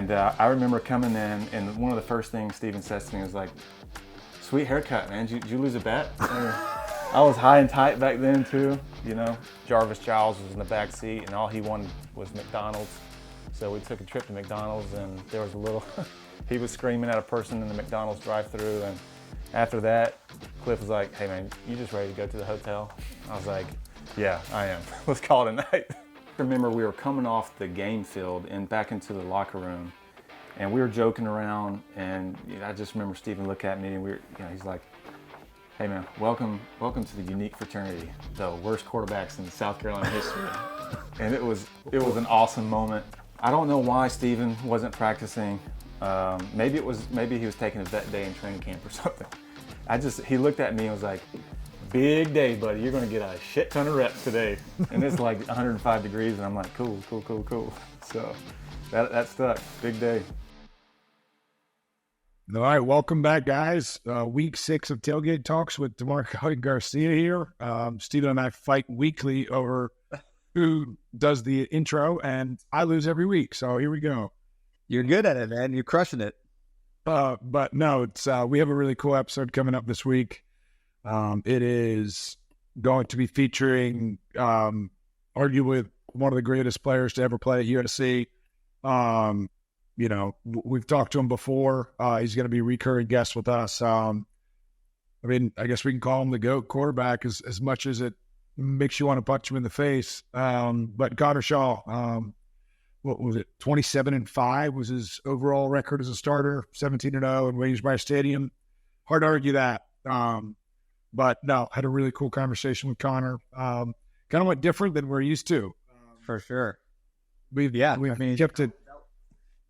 And I remember coming in, and one of the first things Stephen says to me was like, "Sweet haircut, man. Did you lose a bet?" I was high and tight back then too, you know. Jarvis Giles was in the back seat, and all he wanted was McDonald's. So we took a trip to McDonald's, and there was a little, he was screaming at a person in the McDonald's drive-thru, and after that, Cliff was like, "Hey man, you just ready to go to the hotel?" I was like, "Yeah, I am. Let's call it a night." I remember we were coming off the game field and back into the locker room, and we were joking around, and I just remember Stephen look at me, and he's like, "Hey man, welcome to the unique fraternity, the worst quarterbacks in South Carolina history." And it was an awesome moment. I don't know why Stephen wasn't practicing. Maybe he was taking a vet day in training camp or something. He looked at me and was like, "Big day, buddy. You're gonna get a shit ton of reps today." And it's like 105 degrees, and I'm like, cool. So that stuck. Big day. All right, welcome back, guys. Week 6 of Tailgate Talks with Gamecock Garcia here. Stephen and I fight weekly over who does the intro, and I lose every week. So here we go. You're good at it, man. You're crushing it. But no, it's we have a really cool episode coming up this week. It is going to be featuring arguably one of the greatest players to ever play at USC. You know, we've talked to him before. He's going to be a recurring guest with us. I mean, I guess we can call him the GOAT quarterback as much as it makes you want to punch him in the face. But Connor Shaw, what was it? 27-5 was his overall record as a starter. 17-0 in Williams-Brice Stadium. Hard to argue that. But no, had a really cool conversation with Connor. Kind of went different than we're used to. For sure. We've kept it.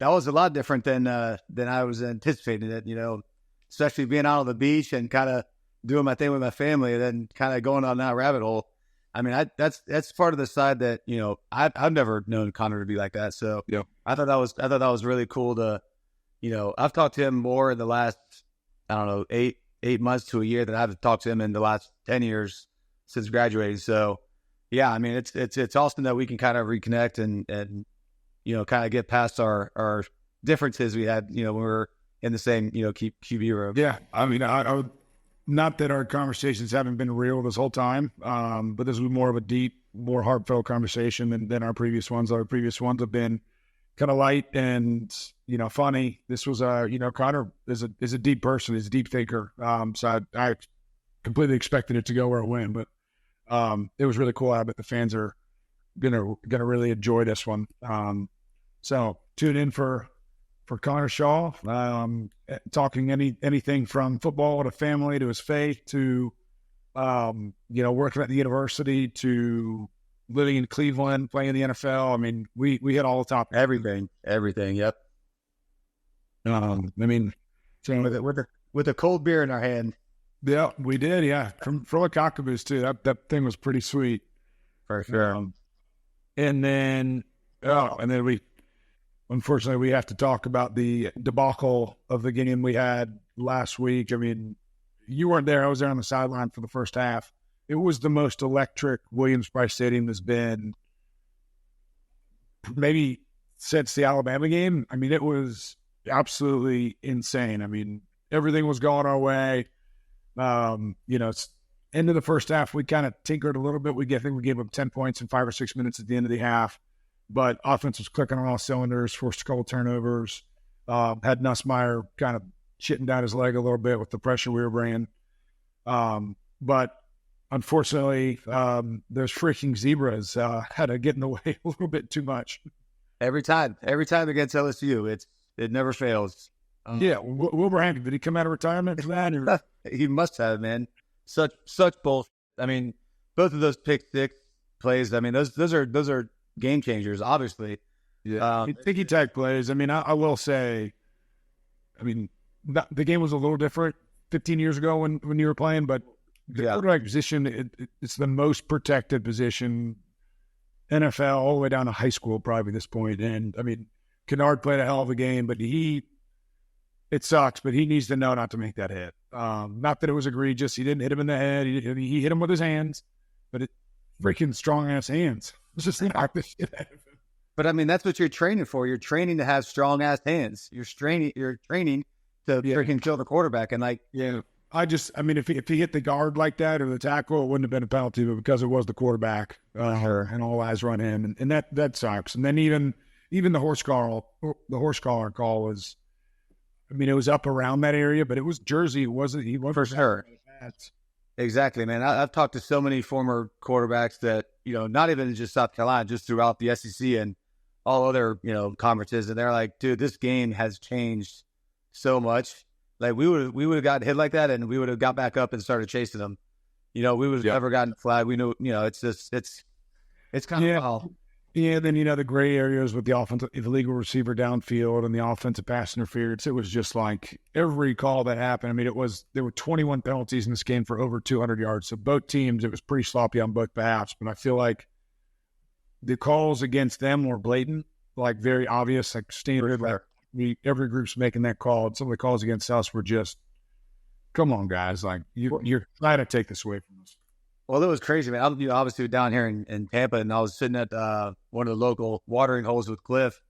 That was a lot different than I was anticipating it, you know, especially being out on the beach and kind of doing my thing with my family and then kind of going on that rabbit hole. I mean, that's part of the side that, you know, I've never known Connor to be like that. So yeah. I thought that was really cool to, you know, I've talked to him more in the last, I don't know, eight months to a year than I've talked to him in the last 10 years since graduating. So yeah, I mean, it's awesome that we can kind of reconnect and, you know, kind of get past our differences we had, you know, when we were in the same, you know, QB room. Yeah. I mean, I would, not that our conversations haven't been real this whole time, but this was more of a deep, more heartfelt conversation than our previous ones. Our previous ones have been kind of light and, you know, funny. This was, you know, Connor is a deep person. He's a deep thinker. So I completely expected it to go where it went, but it was really cool. I bet the fans are gonna really enjoy this one. So tune in for Connor Shaw, talking anything from football to family to his faith to, you know, working at the university to living in Cleveland, playing in the NFL. I mean, we hit all the top. Everything. Yep. I mean, so with a cold beer in our hand. Yeah, we did. Yeah. From a cockaboo too. That thing was pretty sweet. For sure. And then unfortunately, we have to talk about the debacle of the game we had last week. I mean, you weren't there. I was there on the sideline for the first half. It was the most electric Williams-Brice Stadium has been maybe since the Alabama game. I mean, it was absolutely insane. I mean, everything was going our way. You know, it's end of the first half. We kind of tinkered a little bit. I think we gave up 10 points in 5 or 6 minutes at the end of the half. But offense was clicking on all cylinders, forced a couple turnovers, had Nussmeier kind of shitting down his leg a little bit with the pressure we were bringing. But unfortunately, those freaking zebras had to get in the way a little bit too much. Every time against LSU, it never fails. Yeah, Wilbraham, did he come out of retirement for that? Or? He must have, man. Such bullshit. I mean, both of those pick six plays. I mean, those are game changers, obviously. Yeah, picky type plays. I mean, I will say, I mean, the game was a little different 15 years ago when you were playing, but the quarterback position, it's the most protected position, NFL all the way down to high school probably at this point. And I mean, Kennard played a hell of a game, but it sucks, but he needs to know not to make that hit. Not that it was egregious. He didn't hit him in the head. He hit him with his hands, but freaking strong ass hands. It's just knocked the shit out of him. But I mean, that's what you're training for. You're training to have strong ass hands. You're training to freaking kill the quarterback. And like, yeah, I mean, if he hit the guard like that or the tackle, it wouldn't have been a penalty, but because it was the quarterback, and all eyes run him, and that sucks. And then even the horse collar call was, I mean, it was up around that area, but it was Jersey. He wasn't for sure. Exactly, man. I've talked to so many former quarterbacks that, not even just South Carolina, just throughout the SEC and all other, conferences. And they're like, dude, this game has changed so much. Like we would have gotten hit like that and we would have got back up and started chasing them. We would have never gotten flagged. We knew, it's just, it's kind of wild. Yeah, then, the gray areas with the illegal receiver downfield and the offensive pass interference, it was just like every call that happened. I mean, there were 21 penalties in this game for over 200 yards. So both teams, it was pretty sloppy on both behalves. But I feel like the calls against them were blatant, like very obvious, like standard. Like every group's making that call. And some of the calls against us were just, come on, guys. Like, you're trying to take this away from us. Well, it was crazy, man. I'm obviously down here in Tampa, and I was sitting at one of the local watering holes with Cliff,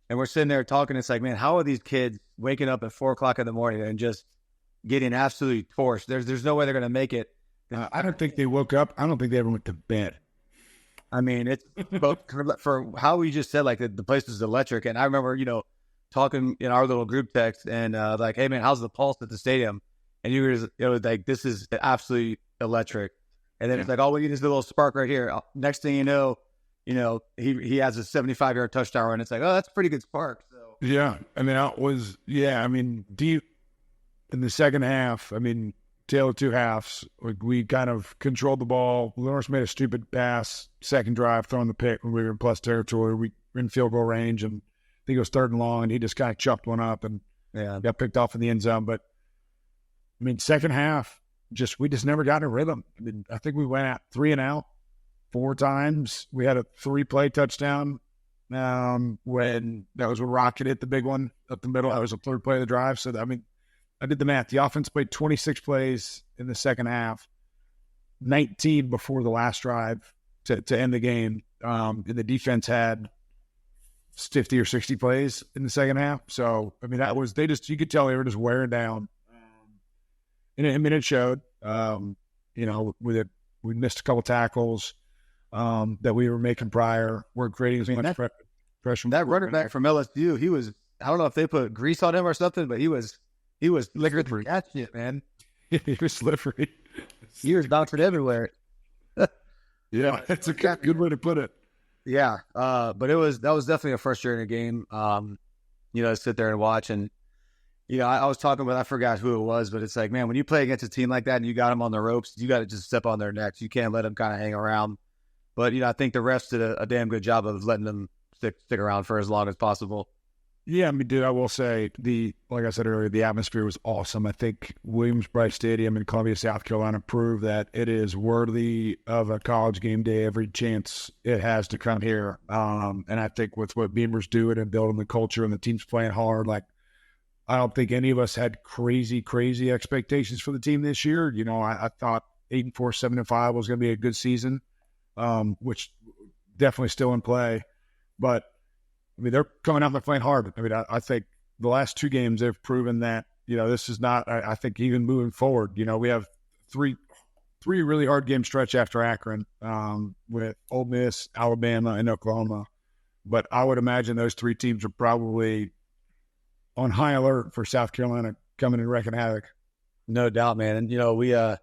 and we're sitting there talking. It's like, man, how are these kids waking up at 4 o'clock in the morning and just getting absolutely torched? There's no way they're going to make it. I don't think they woke up. I don't think they ever went to bed. I mean, it's for how we just said, like the place was electric. And I remember, talking in our little group text and like, hey, man, how's the pulse at the stadium? And you were just, like, this is absolutely electric. And then it's like, all we need is a little spark right here. Next thing you know, he has a 75-yard touchdown, and it's like, oh, that's a pretty good spark. So yeah, I mean, deep in the second half, I mean, tail of two halves, we kind of controlled the ball. Lawrence made a stupid pass, second drive, throwing the pick when we were in plus territory. We were in field goal range, and I think it was third and long, and he just kind of chucked one up and got picked off in the end zone. But I mean, second half, we just never got in a rhythm. I mean, I think we went out 3 and out 4 times. We had a 3-play touchdown when that was when Rocket hit the big one up the middle. That was the third play of the drive. So, I mean, I did the math. The offense played 26 plays in the second half, 19 before the last drive to end the game. And the defense had 50 or 60 plays in the second half. So, I mean, you could tell they were just wearing down. And it showed, we missed a couple tackles that we were making prior. We're creating as much pressure. That running back from LSU, he was, I don't know if they put grease on him or something, but he was liquor through that shit, man. He was slippery. He was bouncing everywhere. Yeah, that's a good way to put it. Yeah, but that was definitely a frustrating game. To sit there and watch. And I was talking with, I forgot who it was, but it's like, man, when you play against a team like that and you got them on the ropes, you got to just step on their necks. You can't let them kind of hang around. But, I think the refs did a damn good job of letting them stick around for as long as possible. Yeah, I mean, dude, I will say, like I said earlier, the atmosphere was awesome. I think Williams-Brice Stadium in Columbia, South Carolina proved that it is worthy of a college game day every chance it has to come here. And I think with what Beamer's doing and building the culture and the team's playing hard, like, I don't think any of us had crazy expectations for the team this year. I thought 8-4, 7-5 was going to be a good season, which definitely still in play. But, I mean, they're coming out and they're playing hard. I mean, I think the last 2 games they've proven that, this is not, I think even moving forward, we have three really hard game stretch after Akron with Ole Miss, Alabama, and Oklahoma. But I would imagine those 3 teams are probably on high alert for South Carolina coming and wrecking havoc. No doubt, man. And, we, I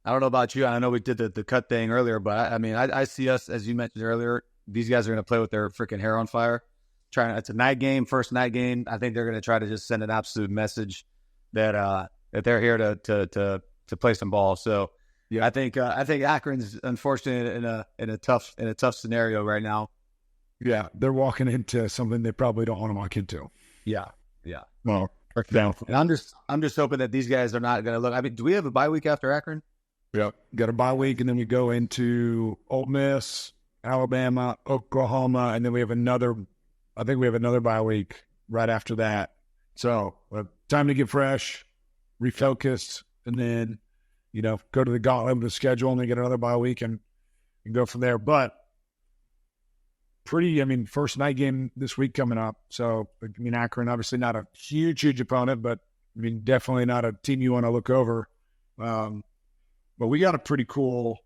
don't know about you. I know we did the cut thing earlier, but I see us, as you mentioned earlier, these guys are going to play with their freaking hair on fire. It's a night game, first night game. I think they're going to try to just send an absolute message that they're here to play some ball. So yeah, I think Akron's unfortunate in a tough scenario right now. Yeah, they're walking into something they probably don't want to walk into. Yeah. Well, down. And I'm just hoping that these guys are not going to look. I mean, do we have a bye week after Akron? Yeah, got a bye week, and then we go into Ole Miss, Alabama, Oklahoma, and then we have another. I think we have another bye week right after that. So time to get fresh, refocus, and then go to the gauntlet of the schedule, and then get another bye week and go from there. But first night game this week coming up. So, Akron, obviously not a huge opponent, but definitely not a team you want to look over. But we got a pretty cool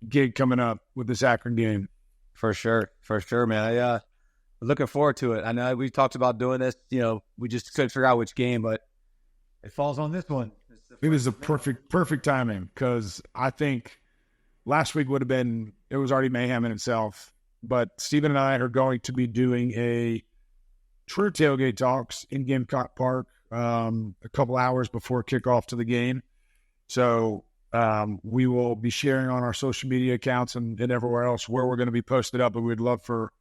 gig coming up with this Akron game. For sure, man. I'm looking forward to it. I know we talked about doing this. We just couldn't figure out which game, but it falls on this one. I think this is a perfect timing, because I think last week would have been, it was already mayhem in itself. But Stephen and I are going to be doing a true Tailgate Talks in Gamecock Park a couple hours before kickoff to the game. So we will be sharing on our social media accounts and everywhere else where we're going to be posted up. But we'd love for,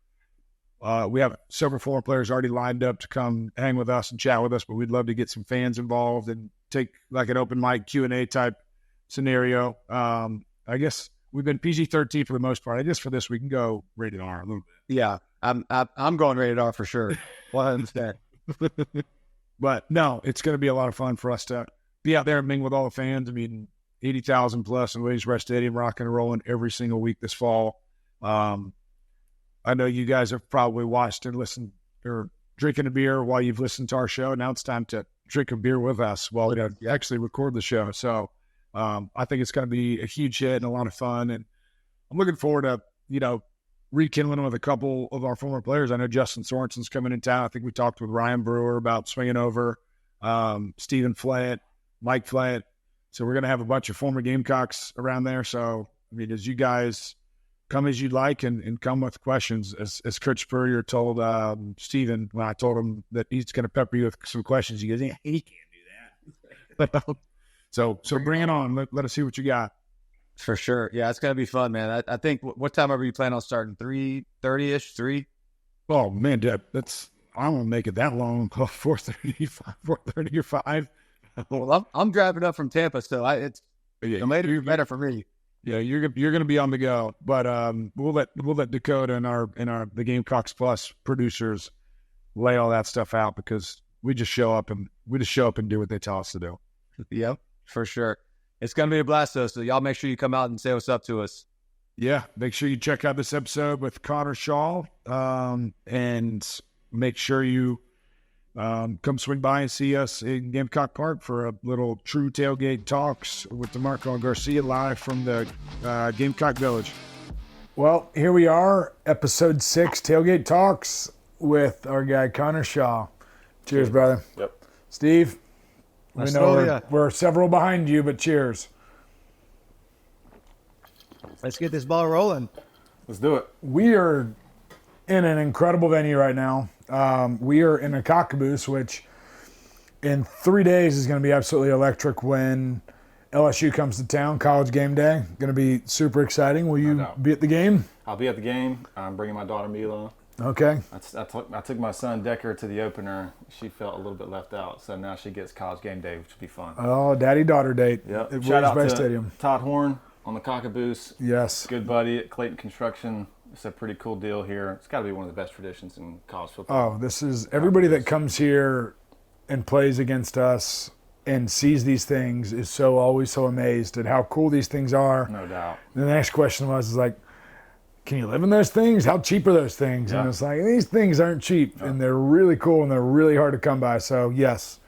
we have several former players already lined up to come hang with us and chat with us, but we'd love to get some fans involved and take like an open mic Q&A type scenario. I guess we've been PG-13 for the most part. I guess for this we can go rated R a little bit. Yeah, I'm going rated R for sure. 100%. But no, it's going to be a lot of fun for us to be out there and mingle with all the fans. 80,000 plus in Williams-Brice Stadium, rocking and rolling every single week this fall. I know you guys have probably watched and listened or drinking a beer while you've listened to our show. Now it's time to drink a beer with us while we actually record the show. So I think it's going to be a huge hit and a lot of fun. And I'm looking forward to, rekindling with a couple of our former players. I know Justin Sorensen's coming in town. I think we talked with Ryan Brewer about swinging over, Stephen Flatt, Mike Flatt. So we're going to have a bunch of former Gamecocks around there. So, as you guys come as you'd like and come with questions, as Coach Spurrier told Stephen when I told him that he's going to pepper you with some questions, he goes, yeah, he can't do that. So bring it on. Let us see what you got. For sure. Yeah, it's going to be fun, man. I think, what time are you planning on starting? 3:30-ish, 3? Oh, man, I don't want to make it that long. 4:30 or 5. Well, I'm driving up from Tampa, so it made it better for me. Yeah, you're going to be on the go, but we'll let Dakota and the Gamecocks Plus producers lay all that stuff out, because we just show up and do what they tell us to do. Yep, for sure. It's going to be a blast, though, so y'all make sure you come out and say what's up to us. Yeah, make sure you check out this episode with Connor Shaw, and make sure you come swing by and see us in Gamecock Park for a little true Tailgate Talks with DeMarco and Garcia live from the Gamecock Village. Well, here we are, episode 6, Tailgate Talks with our guy Connor Shaw. Cheers, brother. Yep. Steve, we know we're several behind you, but cheers. Let's get this ball rolling. Let's do it. We are in an incredible venue right now. We are in a Cockaboose, which in 3 days is going to be absolutely electric when LSU comes to town. College game day. Going to be super exciting. Will you be at the game? I'll be at the game. I'm bringing my daughter Mila. Okay. I took my son Decker to the opener. She felt a little bit left out, so now she gets college game day, which will be fun. Oh, daddy-daughter date. Yep. At Shout out to Stadium. Todd Horn on the Cockaboose. Yes. Good buddy at Clayton Construction. It's a pretty cool deal here. It's got to be one of the best traditions in college football. Oh, this is everybody that comes here and plays against us and sees these things is always so amazed at how cool these things are. No doubt. And the next question was like, can you live in those things? How cheap are those things? Yeah. And it's like, these things aren't cheap, and they're really cool, and they're really hard to come by. So, yes,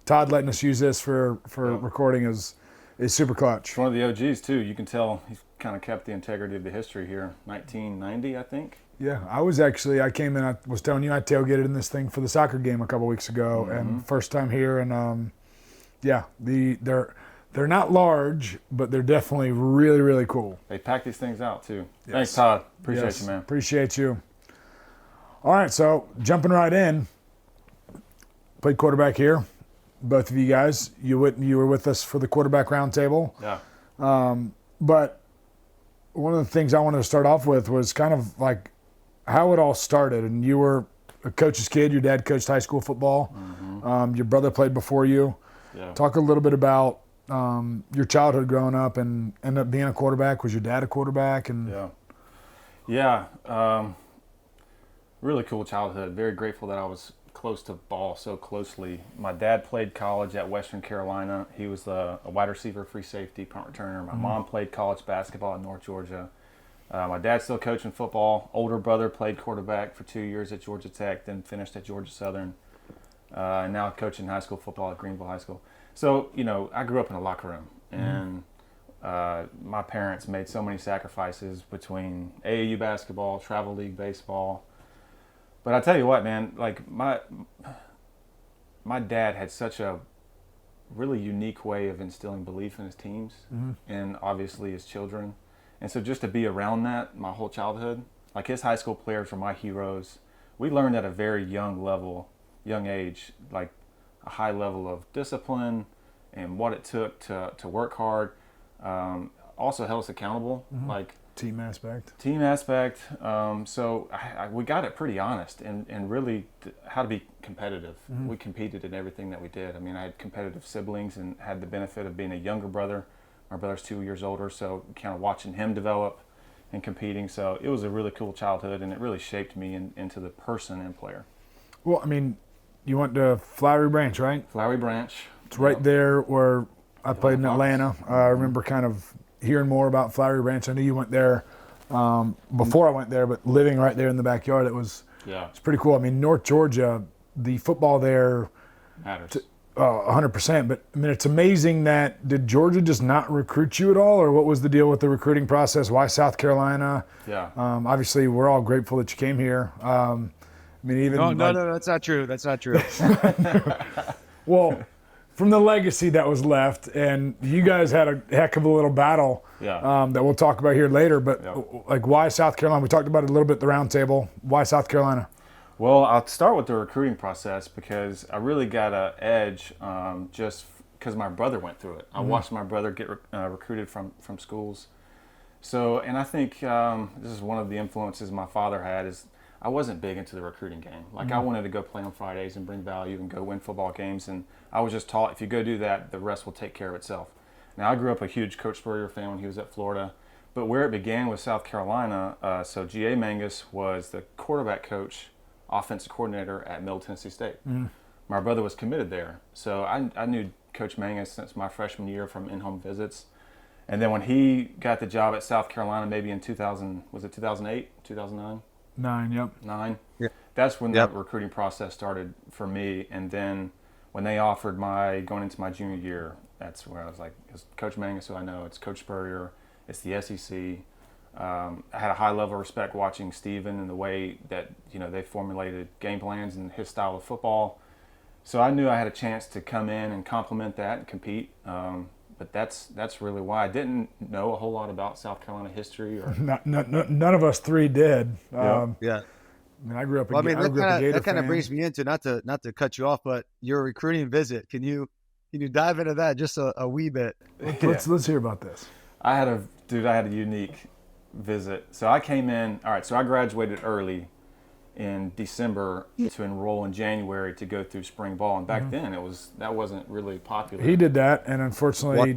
Todd letting us use this for recording is super clutch. It's one of the OGs, too. You can tell he's kind of kept the integrity of the history here. 1990, I think. Yeah, I came in, I was telling you, I tailgated in this thing for the soccer game a couple weeks ago, and first time here, and they're not large, but they're definitely really, really cool. They pack these things out, too. Yes. Thanks, Todd. Appreciate you, man. Appreciate you. All right, so jumping right in, played quarterback here. Both of you guys, you were with us for the quarterback roundtable. Yeah. But one of the things I wanted to start off with was kind of like how it all started. And you were a coach's kid. Your dad coached high school football. Mm-hmm. Your brother played before you. Yeah. Talk a little bit about your childhood growing up and ended up being a quarterback. Was your dad a quarterback? And really cool childhood. Very grateful that I was close to ball so closely. My dad played college at Western Carolina. He was a wide receiver, free safety, punt returner. My mom played college basketball at North Georgia. My dad's still coaching football. Older brother played quarterback for 2 years at Georgia Tech, then finished at Georgia Southern. And now coaching high school football at Greenville High School. So, I grew up in a locker room, and my parents made so many sacrifices between AAU basketball, travel league baseball. But I tell you what, man, like my dad had such a really unique way of instilling belief in his teams and obviously his children. And so just to be around that my whole childhood, like his high school players were my heroes. We learned at a very young age, like a high level of discipline and what it took to work hard. Also held us accountable, like team aspect. So we got it pretty honest and really how to be competitive. We competed in everything that we did. I mean, I had competitive siblings and had the benefit of being a younger brother. My brother's 2 years older, so kind of watching him develop and competing. So it was a really cool childhood, and it really shaped me into the person and player. Well, I mean, you went to Flowery Branch, right? Flowery Branch. It's right there where I played in Atlanta. I remember kind of hearing more about Flowery Branch. I knew you went there before I went there, but living right there in the backyard, it's pretty cool. I mean, North Georgia, the football there matters. 100%. But I mean, it's amazing that did Georgia just not recruit you at all, or what was the deal with the recruiting process? Why South Carolina? Yeah. Obviously, we're all grateful that you came here. I mean, even no, that's not true. That's not true. Well, from the legacy that was left, and you guys had a heck of a little battle that we'll talk about here later. But like, why South Carolina? We talked about it a little bit at the round table. Why South Carolina? Well, I'll start with the recruiting process because I really got an edge just because my brother went through it. I watched my brother get recruited from schools. So, and I think this is one of the influences my father had is I wasn't big into the recruiting game. Like I wanted to go play on Fridays and bring value and go win football games. And I was just taught if you go do that, the rest will take care of itself. Now, I grew up a huge Coach Spurrier fan when he was at Florida. But where it began was South Carolina. So G.A. Mangus was the quarterback coach, offensive coordinator at Middle Tennessee State. My brother was committed there. So I knew Coach Mangus since my freshman year from in-home visits. And then when he got the job at South Carolina, maybe in 2000, was it 2008, 2009? 9. Yeah. That's when the recruiting process started for me. And then when they offered going into my junior year, that's where I was like, it's Coach Mangus, who I know, it's Coach Spurrier, it's the SEC. I had a high level of respect watching Stephen and the way that they formulated game plans and his style of football. So I knew I had a chance to come in and complement that and compete. But that's really why I didn't know a whole lot about South Carolina history. Or none of us three did. Yeah. I mean, I grew up. Well, I mean, that kind of fan. brings me into not to cut you off, but your recruiting visit. Can you dive into that just a wee bit? Let's hear about this. I had a unique visit. So I came in. All right. So I graduated early in December to enroll in January to go through spring ball, and back then that wasn't really popular. He did that, and unfortunately,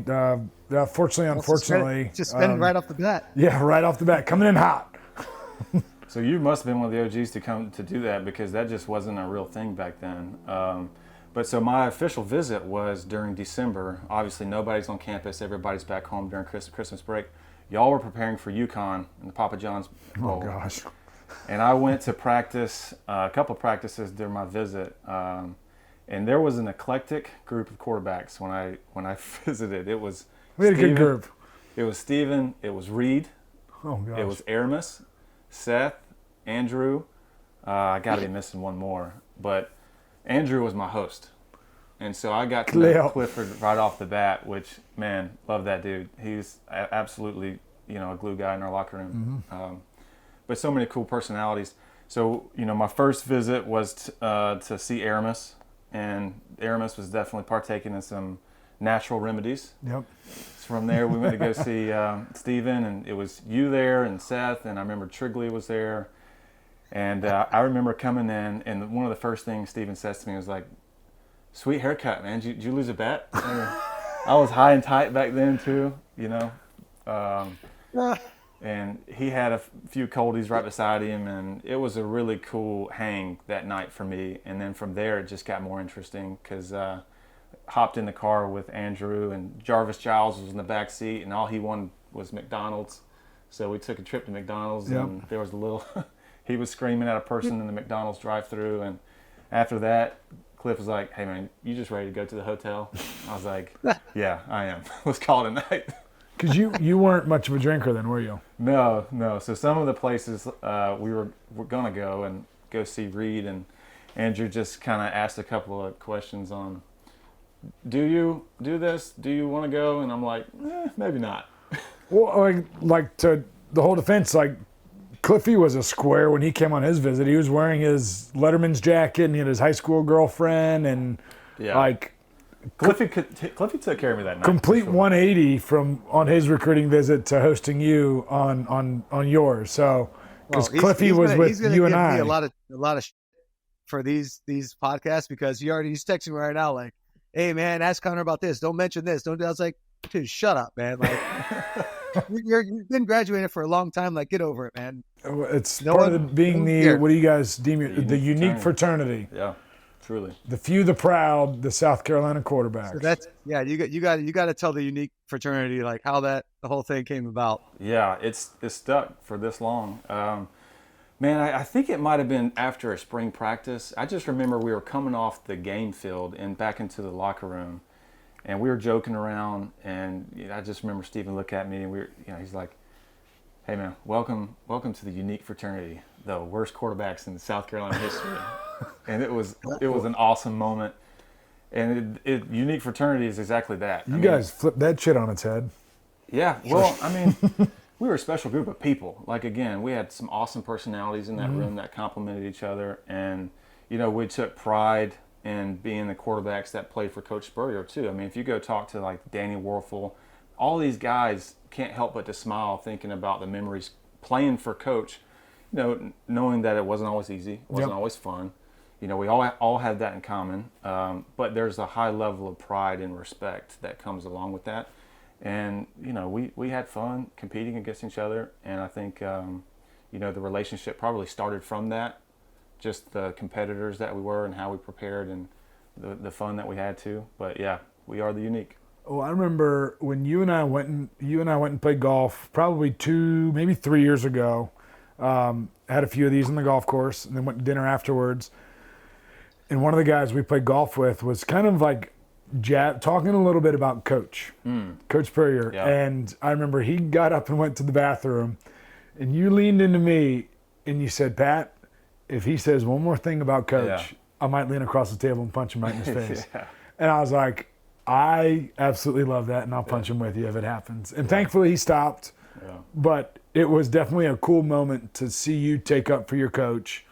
just spend right off the bat. Yeah, right off the bat, coming in hot. So you must have been one of the OGs to come to do that because that just wasn't a real thing back then. But so my official visit was during December. Obviously, nobody's on campus. Everybody's back home during Christmas break. Y'all were preparing for UConn in the Papa John's Bowl. Oh gosh. And I went to practice, a couple of practices during my visit, and there was an eclectic group of quarterbacks when I visited. It was we had a good group. It was Stephen. It was Reed. Oh gosh. It was Aramis, Seth, Andrew. I got to be missing one more, but Andrew was my host, and so I got to know Clifford right off the bat. Which, man, love that dude. He's absolutely a glue guy in our locker room. But so many cool personalities. So, my first visit was to see Aramis, and Aramis was definitely partaking in some natural remedies. Yep. So from there, we went to go see Stephen, and it was you there and Seth, and I remember Trigley was there. And I remember coming in, and one of the first things Stephen says to me was like, "Sweet haircut, man. Did you lose a bet?" I was high and tight back then, too, And he had a few coldies right beside him, and it was a really cool hang that night for me. And then from there, it just got more interesting because hopped in the car with Andrew, and Jarvis Giles was in the back seat, and all he wanted was McDonald's. So we took a trip to McDonald's, and there was a little, he was screaming at a person in the McDonald's drive-thru, and after that, Cliff was like, "Hey man, you just ready to go to the hotel?" I was like, "Yeah, I am. Let's call it a night." Because you weren't much of a drinker then, were you? No. So some of the places we were going to go and go see Reed, and Andrew just kind of asked a couple of questions on, do you do this? Do you want to go? And I'm like, maybe not. Well, like to the whole defense, like Cliffy was a square when he came on his visit. He was wearing his Letterman's jacket, and he had his high school girlfriend, and like Cliffy took care of me that night. Complete 180 from on his recruiting visit to hosting you on yours. So because Cliffy was with you and I. He's going to give me a lot of shit for these podcasts, because he's texting me right now like, "Hey man, ask Connor about this. Don't mention this. Don't." I was like, "Dude, shut up, man. Like, you've been graduating for a long time. Like, get over it, man." It's part of being what do you guys deem the unique fraternity? Yeah, truly. The few, the proud, the South Carolina quarterbacks. So that's you got to tell the unique fraternity like how the whole thing came about. Yeah, it's stuck for this long. Man, I think it might have been after a spring practice. I just remember we were coming off the game field and back into the locker room, and we were joking around. And I just remember Stephen look at me, and he's like, "Hey man, welcome to the unique fraternity, the worst quarterbacks in South Carolina history." And it was an awesome moment. And unique fraternity is exactly that. You guys flipped that shit on its head. Yeah, well, I mean, we were a special group of people. Like, again, we had some awesome personalities in that room that complemented each other. And, we took pride in being the quarterbacks that played for Coach Spurrier, too. I mean, if you go talk to, like, Danny Warfel, all these guys can't help but to smile thinking about the memories playing for Coach, knowing that it wasn't always easy, it wasn't always fun. We all have that in common, but there's a high level of pride and respect that comes along with that. And, we had fun competing against each other. And I think, the relationship probably started from that, just the competitors that we were and how we prepared and the fun that we had too. But yeah, we are the unique. Well, I remember when you and I went and played golf probably 2, maybe 3 years ago. Had a few of these on the golf course, and then went to dinner afterwards. And one of the guys we played golf with was kind of like talking a little bit about Coach Spurrier. Yeah. And I remember he got up and went to the bathroom, and you leaned into me and you said, "Pat, if he says one more thing about Coach, I might lean across the table and punch him right in his face." And I was like, "I absolutely love that, and I'll punch him with you if it happens." And thankfully he stopped. Yeah. But it was definitely a cool moment to see you take up for your coach.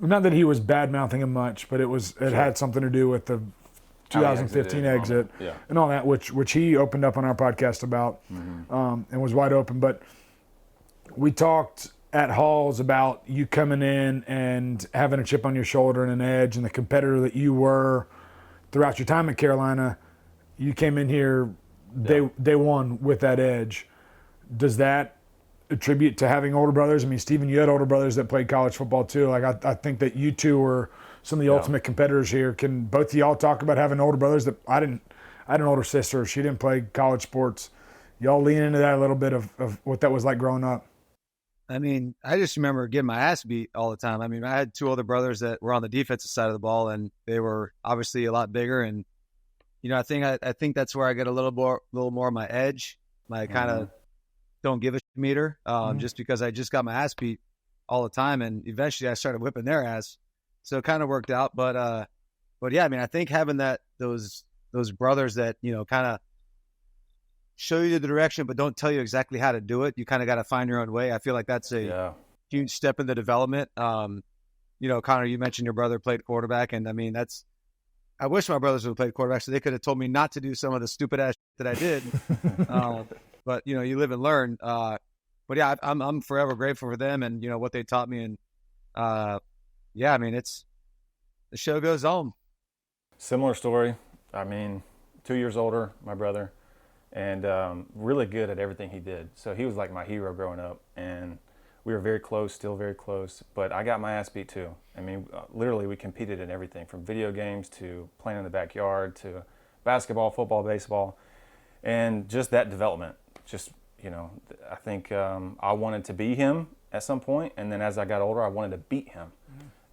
Not that he was bad-mouthing him much, but it had something to do with the 2015 exit and all that, which he opened up on our podcast about and was wide open. But we talked at Halls about you coming in and having a chip on your shoulder and an edge, and the competitor that you were throughout your time at Carolina. You came in here day one with that edge. Does that attribute to having older brothers? I mean, Stephen, you had older brothers that played college football too. Like I think that you two were some of the ultimate competitors here. Can both of y'all talk about having older brothers? That I had an older sister. She didn't play college sports. Y'all lean into that a little bit of what that was like growing up. I mean, I just remember getting my ass beat all the time. I mean, I had 2 older brothers that were on the defensive side of the ball, and they were obviously a lot bigger. And I think that's where I get a little more of my edge, my kind of don't give a shit meter, just because I just got my ass beat all the time, and eventually I started whipping their ass, so it kind of worked out. But yeah, I mean, I think having those brothers that kind of show you the direction, but don't tell you exactly how to do it. You kind of got to find your own way. I feel like that's a huge step in the development. Connor, you mentioned your brother played quarterback, and I mean, I wish my brothers would have played quarterback so they could have told me not to do some of the stupid ass shit that I did. But you live and learn. But yeah, I'm forever grateful for them and what they taught me. And I mean, the show goes on. Similar story. I mean, 2 years older, my brother, and really good at everything he did. So he was like my hero growing up, and we were very close, still very close. But I got my ass beat too. I mean, literally, we competed in everything from video games to playing in the backyard to basketball, football, baseball, and just that development. Just I think I wanted to be him at some point, and then as I got older, I wanted to beat him.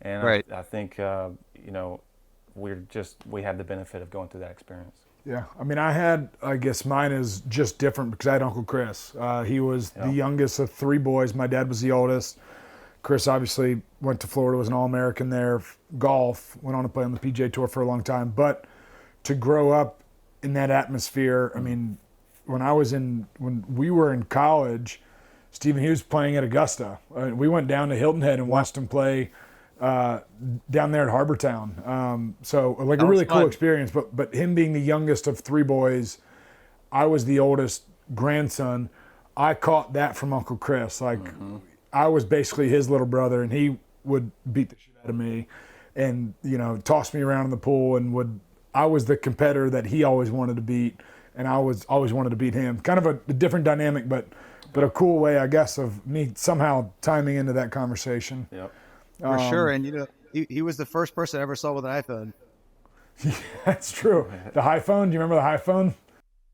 And Right. I think we had the benefit of going through that experience. Yeah, I mean, I guess mine is just different because I had Uncle Chris. He was the youngest of 3 boys. My dad was the oldest. Chris obviously went to Florida, was an All-American there, golf, went on to play on the PGA Tour for a long time. But to grow up in that atmosphere, I mean, when we were in college, Stephen, he was playing at Augusta. We went down to Hilton Head and watched him play down there at Harbortown. So like a really cool experience, but him being the youngest of 3 boys, I was the oldest grandson. I caught that from Uncle Chris. Like I was basically his little brother, and he would beat the shit out of me and, toss me around in the pool, and I was the competitor that he always wanted to beat, and I always wanted to beat him. Kind of a different dynamic, but a cool way, I guess, of me somehow timing into that conversation. Yep. For sure. And, he was the first person I ever saw with an iPhone. That's true. The iPhone, do you remember the iPhone?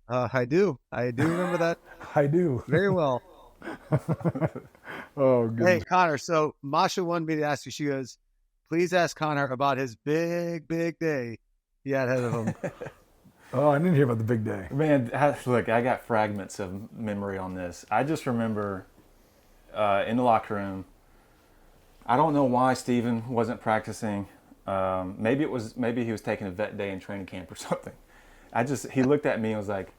I do. I do remember that. I do. Very well. Oh, good. Hey, Connor, so Masha wanted me to ask you, she goes, please ask Connor about his big, big day he had ahead of him. Oh, I didn't hear about the big day. Man, look, I got fragments of memory on this. I just remember in the locker room, I don't know why Stephen wasn't practicing. Maybe he was taking a vet day in training camp or something. He looked at me and was like,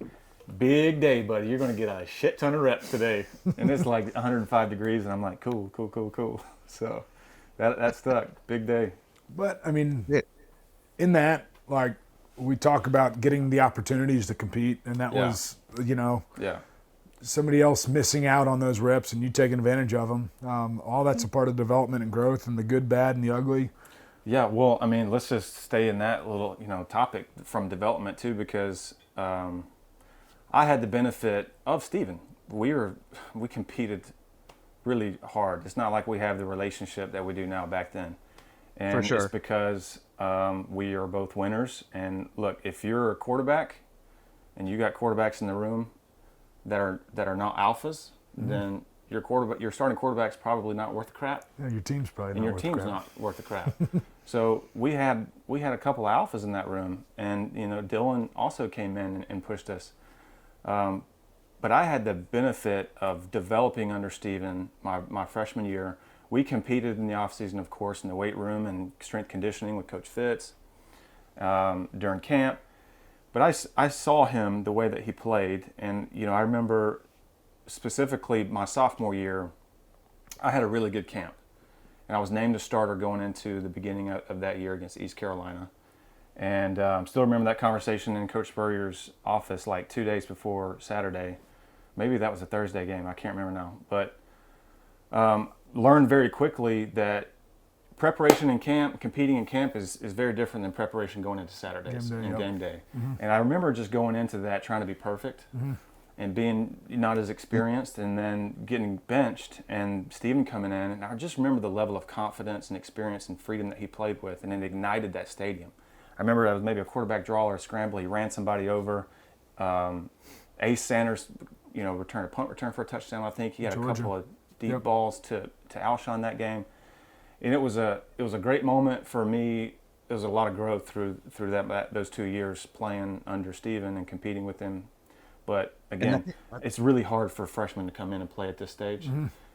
big day, buddy. You're going to get a shit ton of reps today. And it's like 105 degrees, and I'm like, cool. So that stuck. Big day. But, I mean, in that, like, we talk about getting the opportunities to compete, and that was, somebody else missing out on those reps and you taking advantage of them. All that's a part of development and growth, and the good, bad, and the ugly. Yeah, well, I mean, let's just stay in that little, topic from development too, because I had the benefit of Stephen. We competed really hard. It's not like we have the relationship that we do now back then. And for sure. It's because we are both winners. And look, if you're a quarterback and you got quarterbacks in the room that are not alphas, then your starting quarterback's probably not worth the crap. Yeah, your team's probably not worth the crap. And your team's not worth the crap. So we had a couple of alphas in that room, and Dylan also came in and pushed us. But I had the benefit of developing under Stephen my freshman year. We competed in the off season, of course, in the weight room and strength conditioning with Coach Fitz during camp. But I saw him the way that he played, and I remember specifically my sophomore year, I had a really good camp, and I was named a starter going into the beginning of that year against East Carolina. And still remember that conversation in Coach Spurrier's office like 2 days before Saturday. Maybe that was a Thursday game. I can't remember now. But learned very quickly that preparation in camp, competing in camp is very different than preparation going into Saturdays game day. And I remember just going into that trying to be perfect and being not as experienced, and then getting benched and Stephen coming in. And I just remember the level of confidence and experience and freedom that he played with, and it ignited that stadium. I remember it was maybe a quarterback draw or a scramble. He ran somebody over. Ace Sanders, returned a punt return for a touchdown. I think he had Georgia. A couple of deep balls to Alshon that game, and it was a great moment for me. There was a lot of growth through those 2 years playing under Stephen and competing with him. But again, it's really hard for freshmen to come in and play at this stage.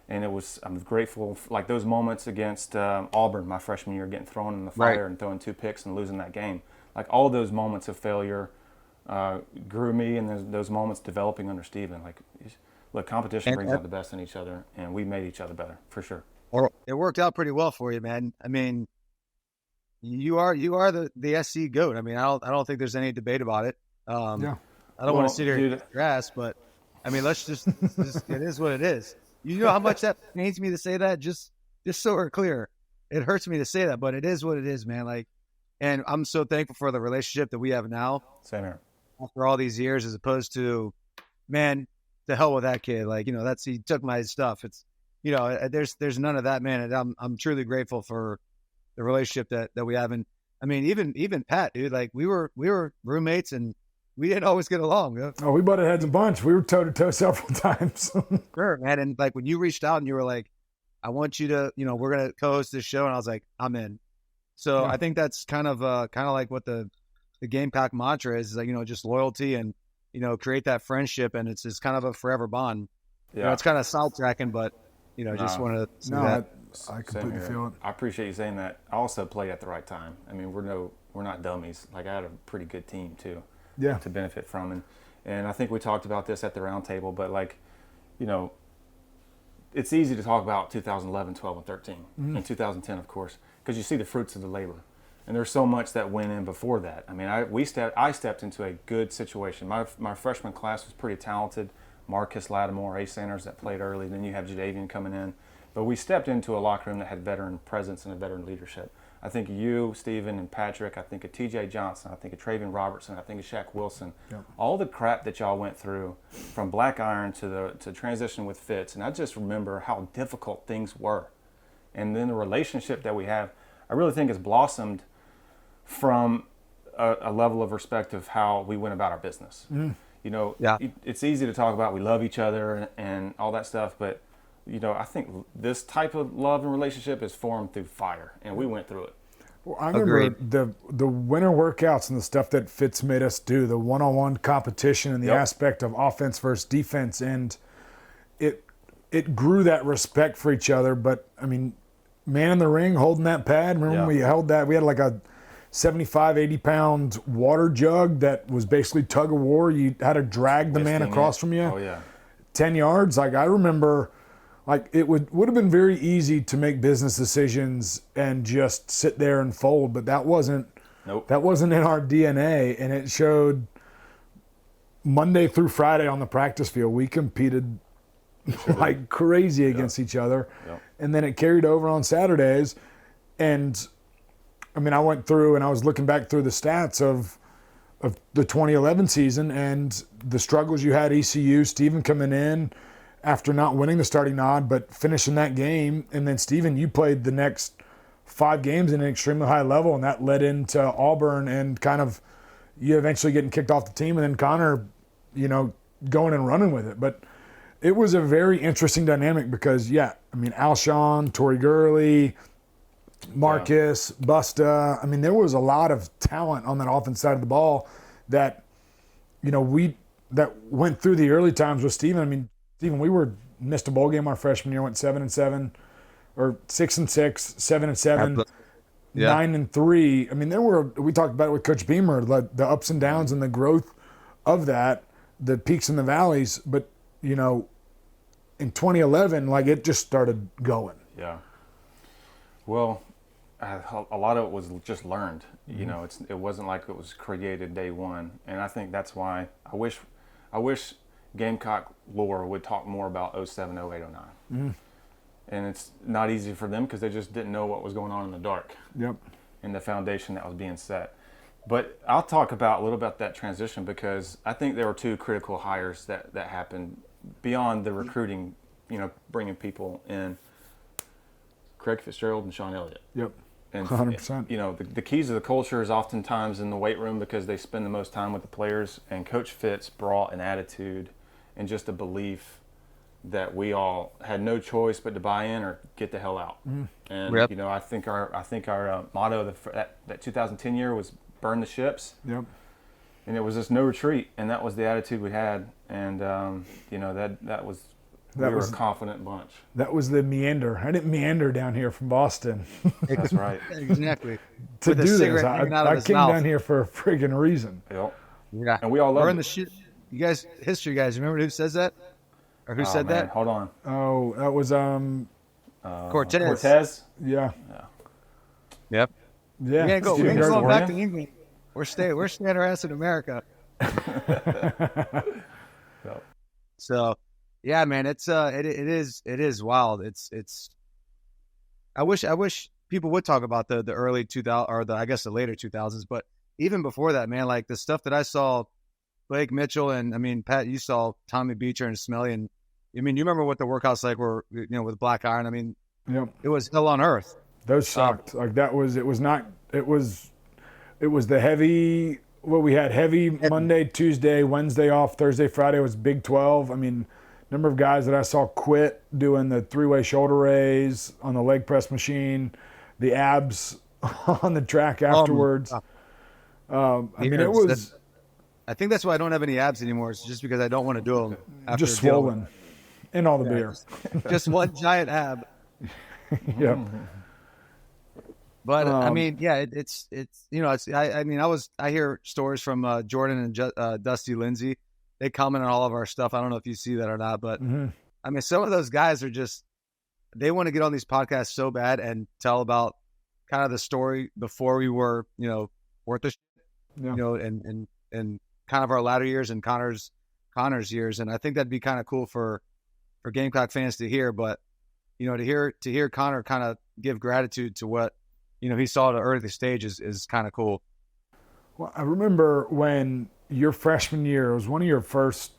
And I'm grateful for, like, those moments against Auburn my freshman year, getting thrown in the fire and throwing 2 picks and losing that game. Like, all those moments of failure grew me, and those moments developing under Stephen. Like, look, competition brings out the best in each other, and we made each other better, for sure. It worked out pretty well for you, man. I mean, you are the SC GOAT. I mean, I don't think there's any debate about it. I don't want to sit here and grass, but I mean, let's just it is what it is. You know how much that pains me to say that? Just so we're clear. It hurts me to say that, but it is what it is, man. Like, and I'm so thankful for the relationship that we have now. Same here. After all these years, as opposed to, man, to hell with that kid. Like, he took my stuff. It's, there's none of that, man. And I'm truly grateful for the relationship that we have. And I mean, even Pat, dude, like we were roommates, and we didn't always get along. You know? Oh, we butted heads a bunch. We were toe to toe several times. Sure, man. And like when you reached out and you were like, I want you to, we're going to co-host this show. And I was like, I'm in. So I think that's kind of like what the Gamecock mantra is like, just loyalty and, create that friendship. And it's kind of a forever bond. Yeah. It's kind of sidetracking, but, just want to say that. I completely feel it. I appreciate you saying that. I also played at the right time. I mean, we're not dummies. Like, I had a pretty good team too. Yeah. To benefit from. And I think we talked about this at the round table, but like, it's easy to talk about 2011, 12, and 13, and 2010, of course, because you see the fruits of the labor. And there's so much that went in before that. I mean, I stepped into a good situation. My freshman class was pretty talented. Marcus Lattimore, Ace Sanders that played early. Then you have Jadavian coming in. But we stepped into a locker room that had veteran presence and a veteran leadership. I think of you, Stephen, and Patrick. I think of T.J. Johnson. I think of Travian Robertson. I think of Shaq Wilson. Yep. All the crap that y'all went through, from Black Iron to transition with Fitz, and I just remember how difficult things were. And then the relationship that we have, I really think has blossomed from a level of respect of how we went about our business. It's easy to talk about we love each other and all that stuff, but I think this type of love and relationship is formed through fire, and we went through it. Well, I remember the winter workouts and the stuff that Fitz made us do, the one-on-one competition and the aspect of offense versus defense, and it grew that respect for each other. But, I mean, man in the ring holding that pad, remember when we held that? We had like a 75, 80-pound water jug that was basically tug of war. You had to drag the man across from you. Oh, yeah. 10 yards. Like, I remember... Like, it would have been very easy to make business decisions and just sit there and fold, but that wasn't that wasn't in our DNA, and it showed Monday through Friday on the practice field. We competed like crazy against each other, and then it carried over on Saturdays. And I mean, I went through and I was looking back through the stats of the 2011 season and the struggles you had. ECU, Stephen coming in after not winning the starting nod, but finishing that game. And then, Stephen, you played the next 5 games at an extremely high level, and that led into Auburn and kind of you eventually getting kicked off the team, and then Connor, going and running with it. But it was a very interesting dynamic because, I mean, Alshon, Torrey Gurley, Marcus, Busta. I mean, there was a lot of talent on that offense side of the ball that, that went through the early times with Stephen. I mean, Stephen, we missed a bowl game our freshman year, went 7-7, or 6-6, 7-7, 9-3. I mean, we talked about it with Coach Beamer, the ups and downs and the growth of that, the peaks and the valleys. But, in 2011, like, it just started going. Yeah. Well, a lot of it was just learned. It wasn't like it was created day one. And I think that's why I wish Gamecock lore would talk more about 07, 08, 09. And it's not easy for them because they just didn't know what was going on in the dark. Yep. And the foundation that was being set. But I'll talk about a little about that transition because I think there were 2 critical hires that happened beyond the recruiting, bringing people in. Craig Fitzgerald and Sean Elliott. Yep. And 100%. The keys of the culture is oftentimes in the weight room because they spend the most time with the players. And Coach Fitz brought an attitude and just a belief that we all had no choice but to buy in or get the hell out. And I think our motto that 2010 year was burn the ships. Yep. And it was just no retreat, and that was the attitude we had. And that was. We were a confident bunch. That was the meander. I didn't meander down here from Boston. That's right. Exactly. To do this, I came down here for a friggin' reason. Yep. Yeah. And we all love it. You guys, history guys, remember who says that? Or who said that? Hold on. Oh, that was Cortez. Yeah. Yep. Yeah. We ain't going back to England. We're staying our ass in America. So, yeah, man, it is wild. It's. I wish people would talk about the early 2000s or the later 2000s, but even before that, man, like the stuff that I saw, Blake Mitchell and I mean Pat, you saw Tommy Beecher and Smelly, and I mean you remember what the workouts like were, with Black Iron. I mean, it was hell on earth. Those sucked. Like that was it was the heavy Well, we had heavy Monday, Tuesday, Wednesday off. Thursday, Friday was Big 12. I mean, number of guys that I saw quit doing the three-way shoulder raise on the leg press machine, the abs on the track afterwards. I mean, it was. I think that's why I don't have any abs anymore. It's just because I don't want to do them. After Just swollen, and all the beer. Just one giant ab. Yep. But I mean, yeah, it's you know, I mean, I hear stories from Jordan and Dusty Lindsay. They comment on all of our stuff. I don't know if you see that or not, but I mean, some of those guys are just, they want to get on these podcasts so bad and tell about kind of the story before we were, you know, worth the shit, you know, and kind of our latter years and Connor's years. And I think that'd be kind of cool for Gamecock fans to hear. But, you know, to hear Connor kind of give gratitude to what, you know, he saw at an early stage is kind of cool. Well, I remember when your freshman year, it was one of your first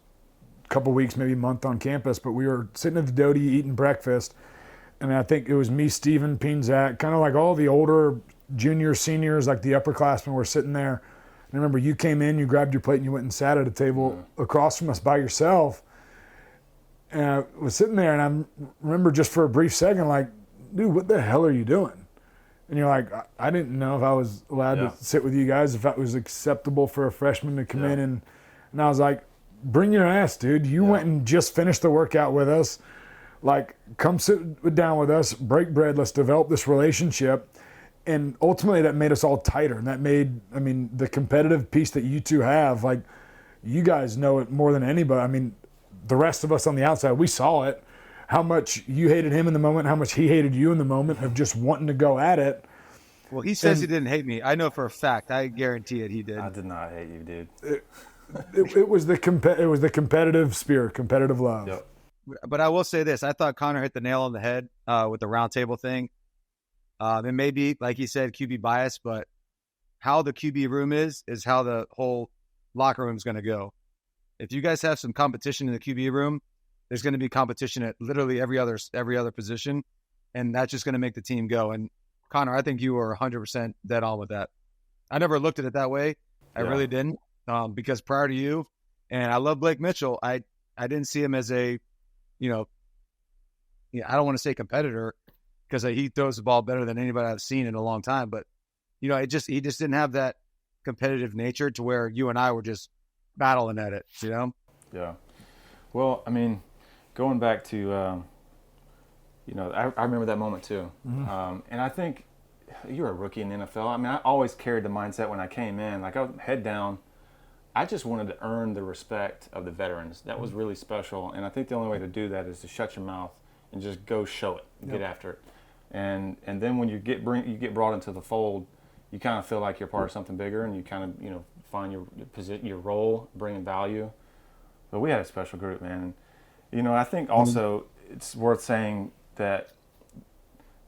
couple weeks, maybe month on campus, but we were sitting at the Doty eating breakfast, and I think it was me, Stephen, Pinzak, kind of like all the older juniors, seniors, like the upperclassmen were sitting there. And I remember you came in, you grabbed your plate, and you went and sat at a table across from us by yourself. And I was sitting there, and I remember just for a brief second, like, dude, what the hell are you doing? And you're like, I didn't know if I was allowed to sit with you guys, if that was acceptable for a freshman to come in. And I was like, bring your ass, dude. You went and just finished the workout with us. Like, come sit down with us, break bread, let's develop this relationship. And ultimately that made us all tighter. And that made, I mean, the competitive piece that you two have, like, you guys know it more than anybody. I mean, the rest of us on the outside, we saw it. How much you hated him in the moment, how much he hated you in the moment of just wanting to go at it. Well, he says he didn't hate me. I know for a fact. I guarantee it. He did. I did not hate you, dude. It was the competitive spirit, competitive love. Yep. But I will say this: I thought Connor hit the nail on the head with the round table thing. It may be, like he said, QB bias, but how the QB room is how the whole locker room is going to go. If you guys have some competition in the QB room, there's going to be competition at literally every other position, and that's just going to make the team go. And Connor, I think you were 100% dead on with that. I never looked at it that way. I really didn't, because prior to you, and I love Blake Mitchell, I didn't see him as a, I don't want to say competitor because he throws the ball better than anybody I've seen in a long time. But, he just didn't have that competitive nature to where you and I were just battling at it, Yeah. Well, I mean, going back to, I remember that moment too. And I think you were a rookie in the NFL. I mean, I always carried the mindset when I came in, like I was head down. I just wanted to earn the respect of the veterans. That was really special. And I think the only way to do that is to shut your mouth and just go show it, get after it. And then when you get brought into the fold, you kind of feel like you're part of something bigger, and you kind of, find your position, your role, bringing value. But we had a special group, man. And, I think also it's worth saying that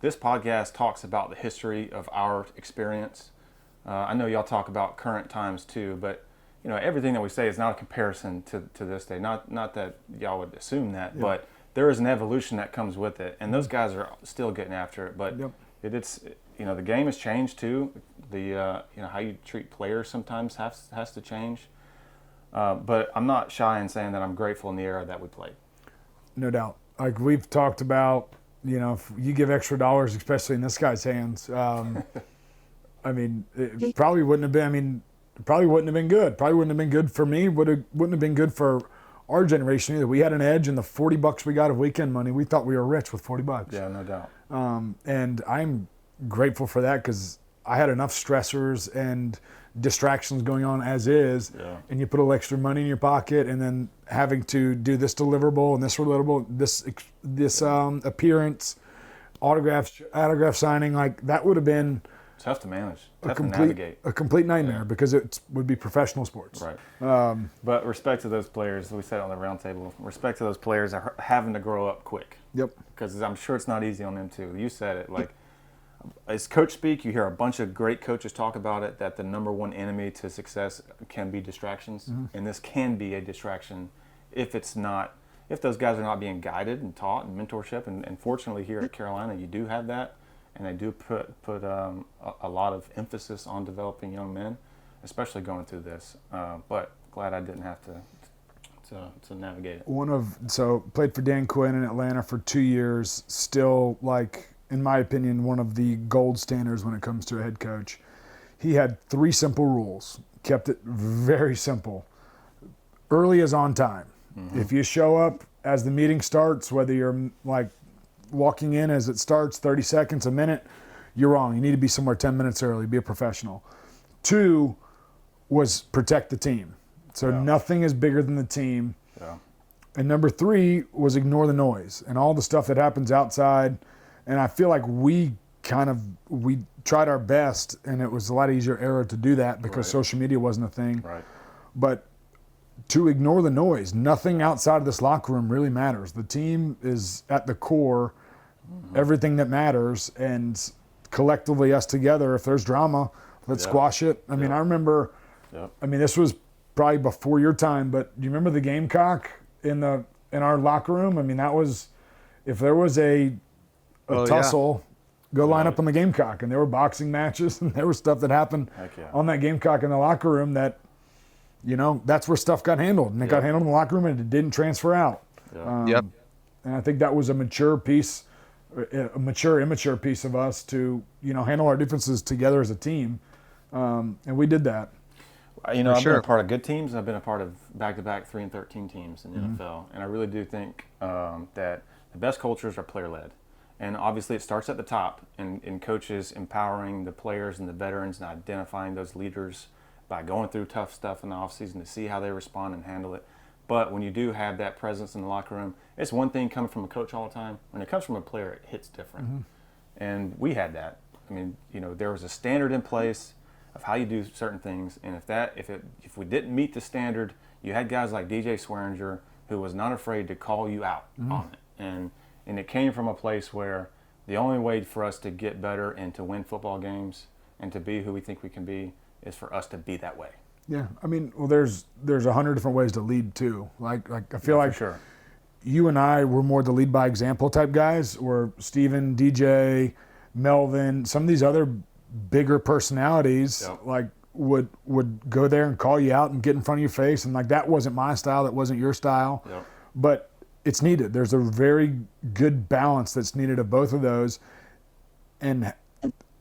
this podcast talks about the history of our experience. I know y'all talk about current times too, but everything that we say is not a comparison to this day. Not that y'all would assume that, but there is an evolution that comes with it, and those guys are still getting after it. But it's the game has changed too. The how you treat players sometimes has to change. But I'm not shy in saying that I'm grateful in the era that we played. No doubt. Like we've talked about, if you give extra dollars, especially in this guy's hands, I mean, it probably wouldn't have been. It probably wouldn't have been good. Probably wouldn't have been good for me. Wouldn't have been good for our generation either. We had an edge, and the $40 we got of weekend money, we thought we were rich with $40. Yeah, no doubt. And I'm grateful for that because I had enough stressors and distractions going on as is, and you put a little extra money in your pocket, and then having to do this deliverable and this deliverable, this appearance, autograph signing, like that would have been tough to manage, tough to navigate. A complete nightmare because it would be professional sports. Right. But respect to those players, we said on the round table, respect to those players are having to grow up quick. Yep. Because I'm sure it's not easy on them too. You said it, like, as coach speak, you hear a bunch of great coaches talk about it, that the number one enemy to success can be distractions. And this can be a distraction if those guys are not being guided and taught and mentorship. And fortunately here at Carolina, you do have that. And they do put a lot of emphasis on developing young men. especially going through this. But glad I didn't have to navigate it. So played for Dan Quinn in Atlanta for 2 years. Still, like, in my opinion, one of the gold standards when it comes to a head coach. He had 3 simple rules. Kept it very simple. Early is on time. Mm-hmm. If you show up as the meeting starts, whether you're like walking in as it starts, 30 seconds, a minute, you're wrong. You need to be somewhere 10 minutes early. Be a professional. 2 was protect the team. So nothing is bigger than the team. Yeah. And number 3 was ignore the noise and all the stuff that happens outside. And I feel like we tried our best, and it was a lot easier era to do that because social media wasn't a thing. Right. But to ignore the noise, nothing outside of this locker room really matters. The team is at the core, everything that matters, and collectively us together, if there's drama, let's squash it. I mean, I remember, I mean, this was probably before your time, but do you remember the Gamecock in our locker room? I mean, that was, if there was a tussle, go line up on the Gamecock, and there were boxing matches, and there was stuff that happened on that Gamecock in the locker room that, you know, that's where stuff got handled, and it got handled in the locker room, and it didn't transfer out. And I think that was a mature piece, immature piece of us to, you know, handle our differences together as a team, and we did that. You know, I've been a part of good teams. I've been a part of back-to-back 3-13 teams in the NFL, and I really do think that the best cultures are player-led. And obviously it starts at the top, and coaches empowering the players and the veterans and identifying those leaders by going through tough stuff in the offseason to see how they respond and handle it. But when you do have that presence in the locker room, it's one thing coming from a coach all the time. When it comes from a player, it hits different. And we had that. I mean, you know, there was a standard in place of how you do certain things, and if we didn't meet the standard, you had guys like DJ Swearinger who was not afraid to call you out on it. And it came from a place where the only way for us to get better and to win football games and to be who we think we can be is for us to be that way. Yeah, I mean, well, there's 100 different ways to lead too. Like I feel like you and I were more the lead by example type guys, or Stephen, DJ, Melvin, some of these other bigger personalities like would go there and call you out and get in front of your face, and like that wasn't my style, that wasn't your style, but it's needed. There's a very good balance that's needed of both of those, and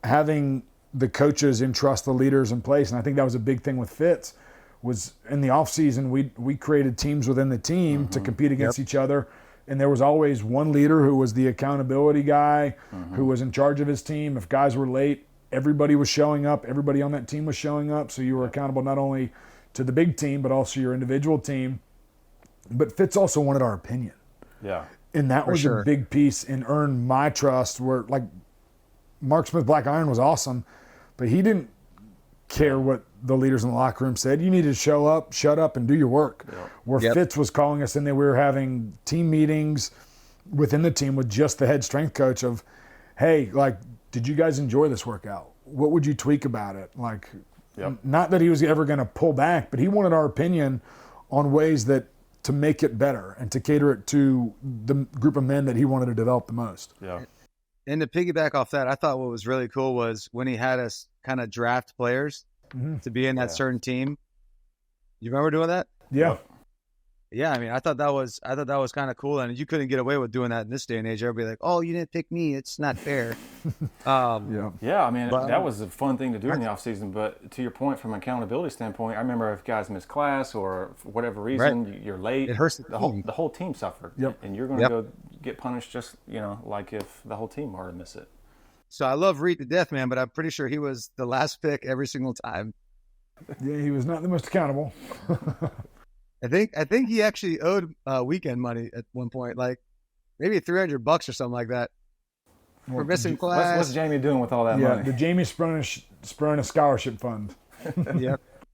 having the coaches entrust the leaders in place. And I think that was a big thing with Fitz, was in the off season we created teams within the team to compete against each other, and there was always one leader who was the accountability guy, who was in charge of his team. If guys were late, everybody was showing up, everybody on that team was showing up, so you were accountable not only to the big team but also your individual team. But Fitz also wanted our opinion. Yeah. And that was a big piece and earned my trust, where like Mark Smith Black Iron was awesome, but he didn't care what the leaders in the locker room said. You needed to show up, shut up, and do your work. Where Fitz was calling us in there, we were having team meetings within the team with just the head strength coach of, hey, like, did you guys enjoy this workout? What would you tweak about it? Like, not that he was ever going to pull back, but he wanted our opinion on ways that to make it better and to cater it to the group of men that he wanted to develop the most. And to piggyback off that, I thought what was really cool was when he had us kind of draft players to be in that certain team. You remember doing that? Yeah, I mean, I thought that was kind of cool, and you couldn't get away with doing that in this day and age. Everybody like, oh, you didn't pick me. It's not fair. I mean, that was a fun thing to do in the offseason. But to your point, from an accountability standpoint, I remember if guys miss class or for whatever reason you're late, it hurts the whole team suffered. And you're going to go get punished just, you know, like if the whole team were to miss it. So I love Reed to death, man, but I'm pretty sure he was the last pick every single time. Yeah, he was not the most accountable. I think he actually owed weekend money at one point, like maybe $300 or something like that for missing class. What's Jamie doing with all that money? The Jamie Spurrier Scholarship Fund.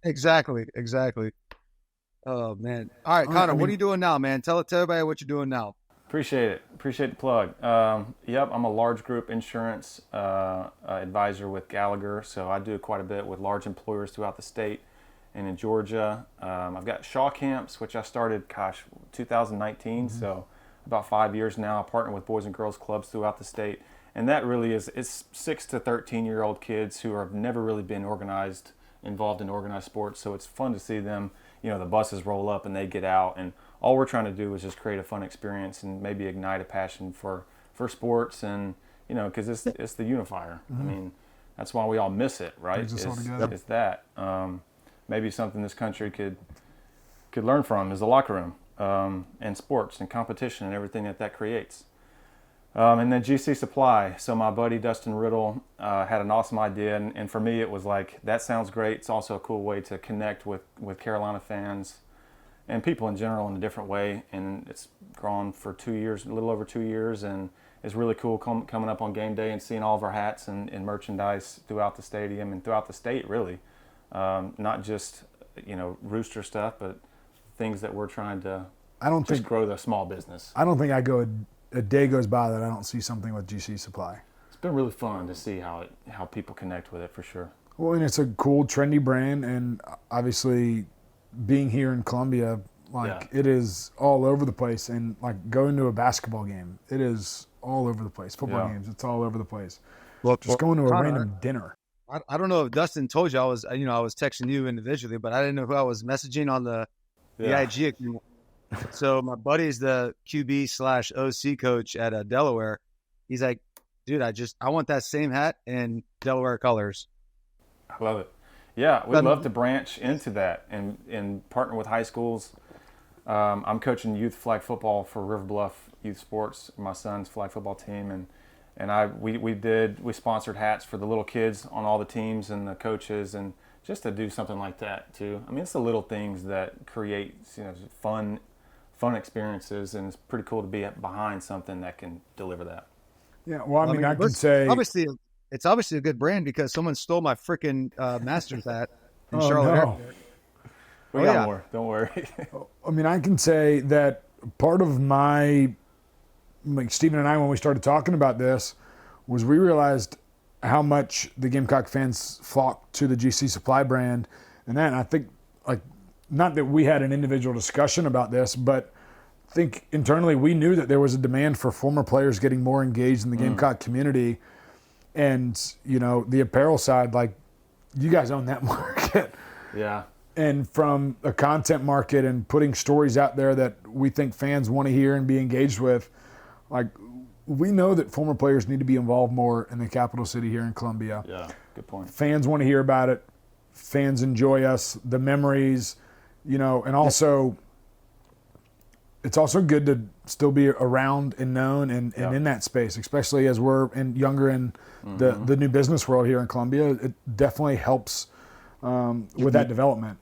Exactly. Oh man! All right, Connor, what are you doing now, man? Tell everybody what you're doing now. Appreciate it. Appreciate the plug. I'm a large group insurance advisor with Gallagher, so I do quite a bit with large employers throughout the state. And in Georgia, I've got Shaw camps, which I started, 2019, so about 5 years now. I partner with Boys and Girls Clubs throughout the state. And that really it's 6 to 13-year-old kids who have never really been organized involved in organized sports. So it's fun to see them, the buses roll up and they get out, and all we're trying to do is just create a fun experience and maybe ignite a passion for sports, and because it's the unifier. I mean, that's why we all miss it, right? It's that maybe something this country could learn from is the locker room, and sports and competition and everything that creates. And then GC Supply. So my buddy Dustin Riddle had an awesome idea, and for me it was like, that sounds great. It's also a cool way to connect with Carolina fans and people in general in a different way. And it's gone for 2 years, a little over 2 years, and it's really cool coming up on game day and seeing all of our hats and merchandise throughout the stadium and throughout the state, really. Not just Rooster stuff, but things that we're trying to grow the small business. I don't think a day goes by that I don't see something with GC Supply. It's been really fun to see how people connect with it, for sure. Well, and it's a cool, trendy brand, and obviously being here in Columbia, it is all over the place. And like going to a basketball game, it is all over the place. Football games, it's all over the place. Going to a random dinner. I don't know if Dustin told you I was texting you individually, but I didn't know who I was messaging on the IG account. So my buddy's the QB/OC coach at Delaware. He's like, dude, I want that same hat in Delaware colors. I love it. Yeah, we'd love to branch into that and partner with high schools. I'm coaching youth flag football for River Bluff Youth Sports, my son's flag football team, and we sponsored hats for the little kids on all the teams and the coaches, and just to do something like that too. I mean, it's the little things that create fun experiences, and it's pretty cool to be behind something that can deliver that. Yeah, well, I mean, I can say it's obviously a good brand because someone stole my freaking Masters hat in Charlotte. No. Airport. We got more. Don't worry. I mean, I can say that part of Stephen and I, when we started talking about this, was we realized how much the Gamecock fans flock to the GC Supply brand, and I think, not that we had an individual discussion about this, but I think internally we knew that there was a demand for former players getting more engaged in the Gamecock community. And, the apparel side, you guys own that market. Yeah. And from a content market and putting stories out there that we think fans want to hear and be engaged with, we know that former players need to be involved more in the capital city here in Columbia. Yeah, good point. Fans want to hear about it. Fans enjoy us, the memories, and also it's also good to still be around and known and in that space, especially as we're younger in the new business world here in Columbia. It definitely helps with that development.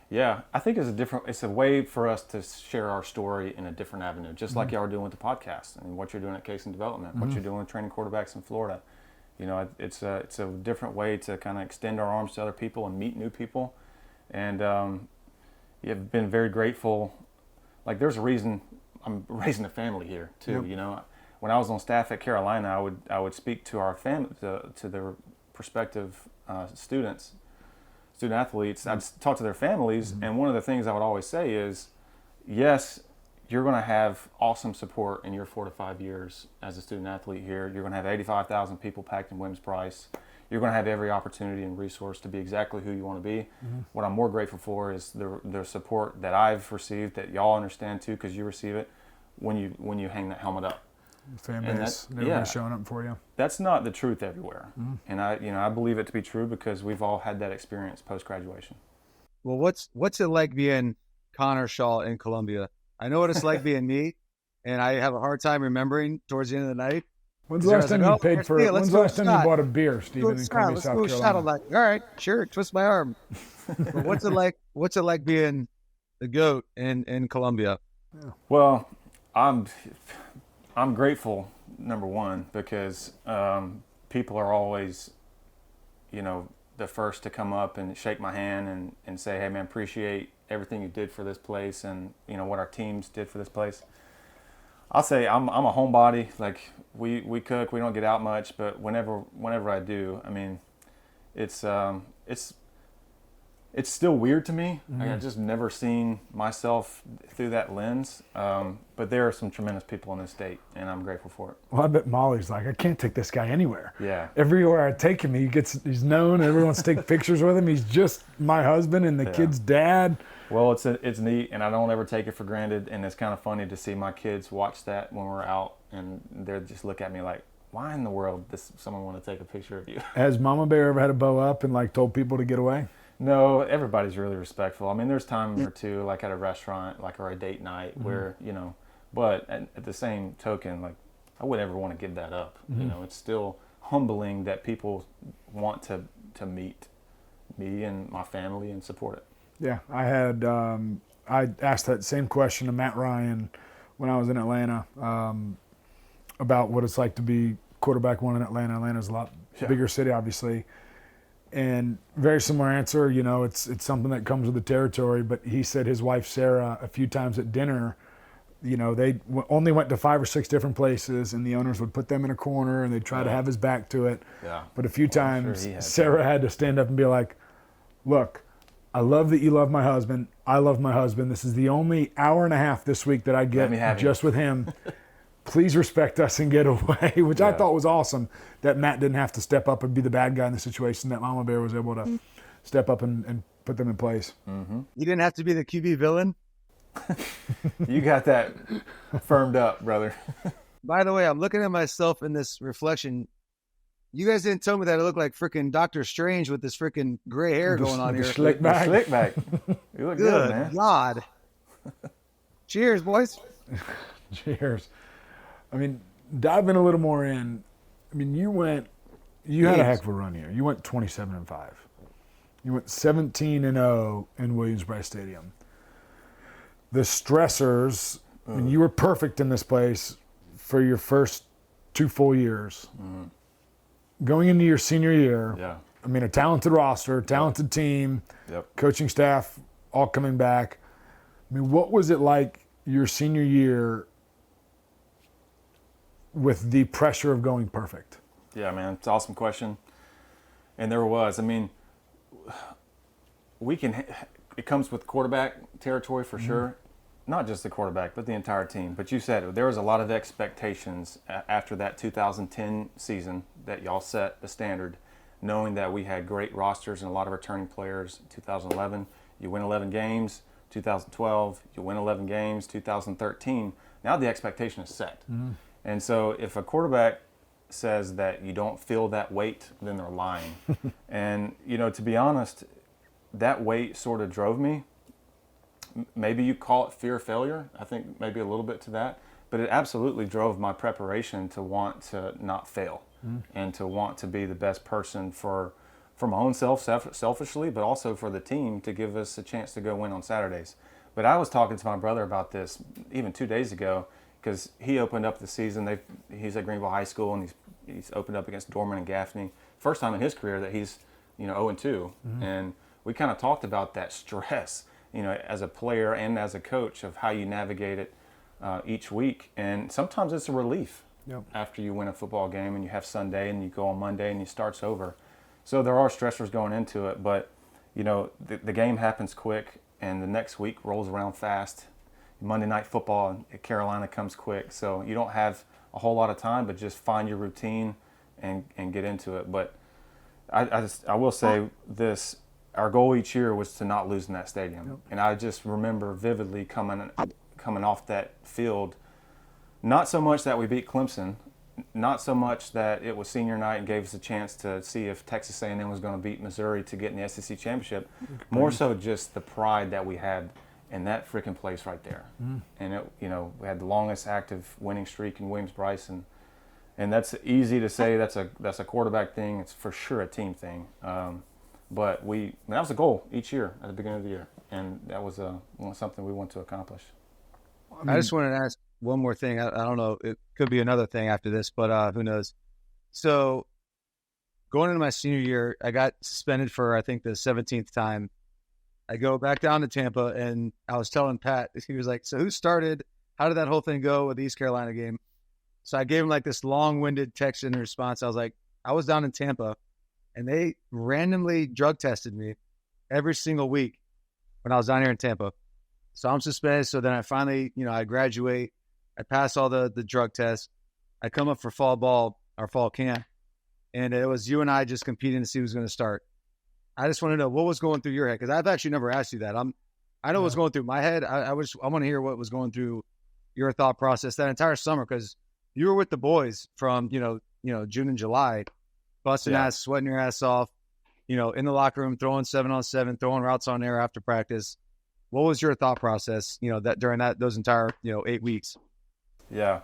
Yeah, I think it's a way for us to share our story in a different avenue, just like y'all are doing with the podcast and what you're doing at Case and Development, what you're doing with training quarterbacks in Florida. It's a different way to kind of extend our arms to other people and meet new people. And you've been very grateful. There's a reason I'm raising a family here too. Yep. When I was on staff at Carolina, I would speak to our to their prospective student athletes. I'd talk to their families, and one of the things I would always say is, yes, you're going to have awesome support in your 4 to 5 years as a student athlete here. You're going to have 85,000 people packed in Williams-Brice. You're going to have every opportunity and resource to be exactly who you want to be. What I'm more grateful for is the support that I've received, that y'all understand too, because you receive it when you hang that helmet up. Fan base, everybody's showing up for you. That's not the truth everywhere, and I believe it to be true because we've all had that experience post graduation. Well, what's it like being Connor Shaw in Columbia? I know what it's like being me, and I have a hard time remembering towards the end of the night. When's the last time you paid for it? When's the last time you bought a beer, Stephen, in Columbia, South Carolina? All right, sure, twist my arm. But what's it like being the GOAT in Columbia? Yeah. Well, I'm grateful, number one, because people are always, the first to come up and shake my hand and say, hey, man, appreciate everything you did for this place and, what our teams did for this place. I'll say I'm a homebody. We cook, we don't get out much, but whenever I do, I mean, it's it's still weird to me. I've just never seen myself through that lens. But there are some tremendous people in this state, and I'm grateful for it. Well, I bet Molly's like, I can't take this guy anywhere. Yeah. Everywhere I take him, he's known. Everyone wants to take pictures with him. He's just my husband and the kid's dad. Well, it's neat, and I don't ever take it for granted. And it's kind of funny to see my kids watch that when we're out, and they just look at me like, why in the world does someone want to take a picture of you? Has Mama Bear ever had a bow up and like told people to get away? No, everybody's really respectful. I mean, there's time or two, like at a restaurant, like or a date night, where but at the same token, like I would never want to give that up. It's still humbling that people want to meet me and my family and support it. Yeah, I asked that same question to Matt Ryan when I was in Atlanta about what it's like to be quarterback one in Atlanta. Atlanta's a lot bigger city, obviously. And very similar answer, it's something that comes with the territory. But he said his wife, Sarah, a few times at dinner, they only went to 5 or 6 different places, and the owners would put them in a corner, and they'd try to have his back to it. Yeah. But a few times, Sarah had to stand up and be like, look, I love that you love my husband. I love my husband. This is the only hour and a half this week that I get just with him. Please respect us and get away, which I thought was awesome that Matt didn't have to step up and be the bad guy in the situation, that Mama Bear was able to step up and put them in place. You didn't have to be the QB villain? You got that firmed up, brother. By the way, I'm looking at myself in this reflection. You guys didn't tell me that I look like freaking Doctor Strange with this freaking gray hair going on here. Slick back. You look good, man. Good God. Cheers, boys. Cheers. I mean, diving a little more in, I mean, you had a heck of a run here. You went 27-5. You went 17-0 in Williams-Brice Stadium. The stressors, I mean, you were perfect in this place for your first 2 full years. Going into your senior year, I mean, a talented roster, talented team, coaching staff all coming back. I mean, what was it like your senior year with the pressure of going perfect? Yeah, man, it's an awesome question. And there was. I mean, it comes with quarterback territory for sure. Not just the quarterback, but the entire team. But you said it, there was a lot of expectations after that 2010 season that y'all set the standard, knowing that we had great rosters and a lot of returning players. 2011, you win 11 games. 2012, you win 11 games. 2013, now the expectation is set. And so if a quarterback says that you don't feel that weight, then they're lying. And, to be honest, that weight sort of drove me. Maybe you call it fear of failure. I think maybe a little bit to that. But it absolutely drove my preparation to want to not fail and to want to be the best person for my own selfishly, but also for the team to give us a chance to go win on Saturdays. But I was talking to my brother about this even 2 days ago, because he opened up the season. He's at Greenville High School, and he's opened up against Dorman and Gaffney. First time in his career that he's 0-2, and we kind of talked about that stress, as a player and as a coach, of how you navigate it each week. And sometimes it's a relief after you win a football game and you have Sunday and you go on Monday and it starts over. So there are stressors going into it, but the game happens quick and the next week rolls around fast. Monday Night Football at Carolina comes quick, so you don't have a whole lot of time, but just find your routine and get into it. But I will say this: our goal each year was to not lose in that stadium, and I just remember vividly coming off that field. Not so much that we beat Clemson, not so much that it was senior night and gave us a chance to see if Texas A&M was going to beat Missouri to get in the SEC championship. More so just the pride that we had in that freaking place right there. And it, we had the longest active winning streak in Williams-Brice, and that's easy to say. That's a quarterback thing. It's for sure a team thing. But that was a goal each year at the beginning of the year, and that was something we want to accomplish. I just wanted to ask one more thing. I don't know. It could be another thing after this, but who knows? So going into my senior year, I got suspended for, I think, the 17th time. I go back down to Tampa, and I was telling Pat, he was like, so who started? How did that whole thing go with the East Carolina game? So I gave him like this long-winded text in response. I was like, I was down in Tampa, and they randomly drug tested me, every single week when I was down here in Tampa. So I'm suspended. So then I finally, I graduate. I pass all the drug tests. I come up for fall ball, our fall camp, and it was you and I just competing to see who's going to start. I just want to know what was going through your head, because I've actually never asked you that. I know what's going through my head. I want to hear what was going through your thought process that entire summer, because you were with the boys from June and July, busting ass, sweating your ass off, in the locker room, throwing 7-on-7, throwing routes on air after practice. What was your thought process, that during those entire 8 weeks? Yeah,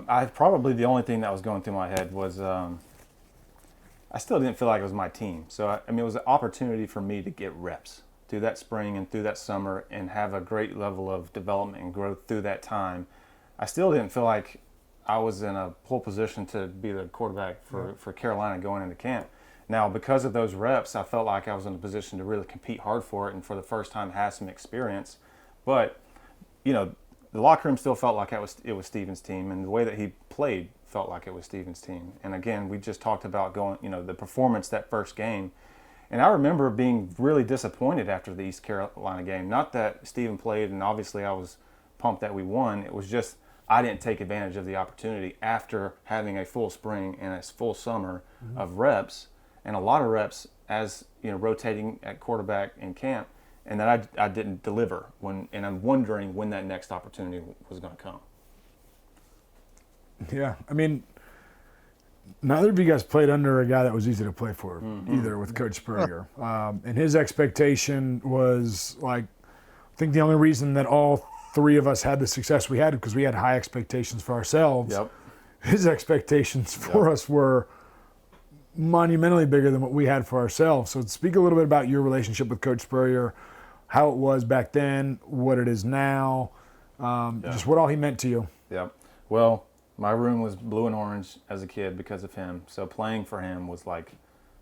I probably the only thing that was going through my head was I still didn't feel like it was my team. So it was an opportunity for me to get reps through that spring and through that summer and have a great level of development and growth through that time. I still didn't feel like I was in a pole position to be the quarterback for Carolina going into camp. Now, because of those reps, I felt like I was in a position to really compete hard for it and for the first time have some experience. But, the locker room still felt like it was Stephen's team, and the way that he played felt like it was Stephen's team. And again, we just talked about the performance that first game. And I remember being really disappointed after the East Carolina game. Not that Stephen played, and obviously I was pumped that we won. It was just I didn't take advantage of the opportunity after having a full spring and a full summer of reps, and a lot of reps as rotating at quarterback in camp, and that I didn't deliver and I'm wondering when that next opportunity was going to come. Yeah, neither of you guys played under a guy that was easy to play for either, with Coach Spurrier. And his expectation was I think the only reason that all three of us had the success we had because we had high expectations for ourselves. Yep. His expectations for us were monumentally bigger than what we had for ourselves. So speak a little bit about your relationship with Coach Spurrier, how it was back then, what it is now, just what all he meant to you. Yeah. Well, my room was blue and orange as a kid because of him. So playing for him was like,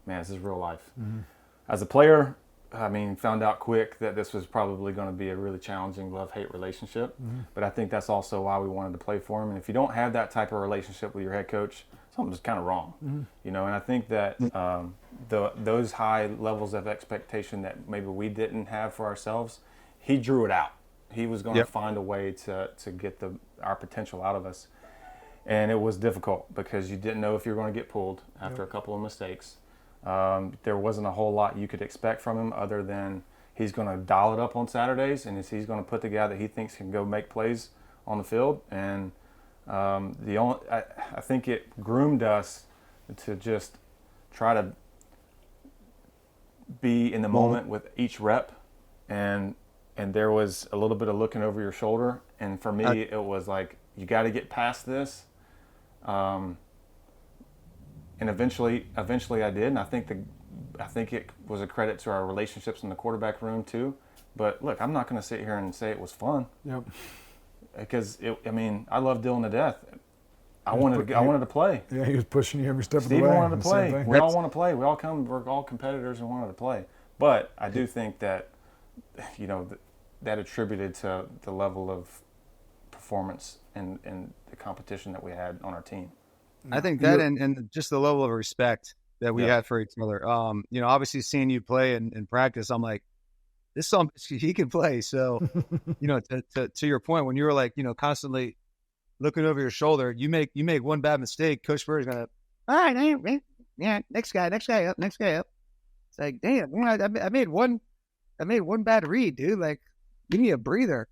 man, this is real life. Mm-hmm. As a player, found out quick that this was probably going to be a really challenging love-hate relationship. Mm-hmm. But I think that's also why we wanted to play for him. And if you don't have that type of relationship with your head coach, something's kind of wrong. Mm-hmm. And I think that those high levels of expectation that maybe we didn't have for ourselves, he drew it out. He was going to find a way to get our potential out of us. And it was difficult because you didn't know if you were going to get pulled after a couple of mistakes. There wasn't a whole lot you could expect from him other than he's going to dial it up on Saturdays, and he's going to put the guy that he thinks can go make plays on the field. And I think it groomed us to just try to be in the moment with each rep, and there was a little bit of looking over your shoulder. And for me, it was like, you got to get past this. And eventually I did, and I think it was a credit to our relationships in the quarterback room too. But look, I'm not going to sit here and say it was fun. Yep. Because I love Dylan to death. I wanted to play. Yeah, he was pushing you every step of the way. Stephen wanted to play. We all want to play. We're all competitors and wanted to play. But I do think that that attributed to the level of performance and the competition that we had on our team. I think that and just the level of respect that we had for each other. Obviously seeing you play in practice, I'm like, this son, he can play. So, to your point, when you were constantly looking over your shoulder, you make one bad mistake, Coach Spurrier's gonna, all right, yeah, next guy up. It's like, damn, I made one bad read, dude. Like, give me a breather.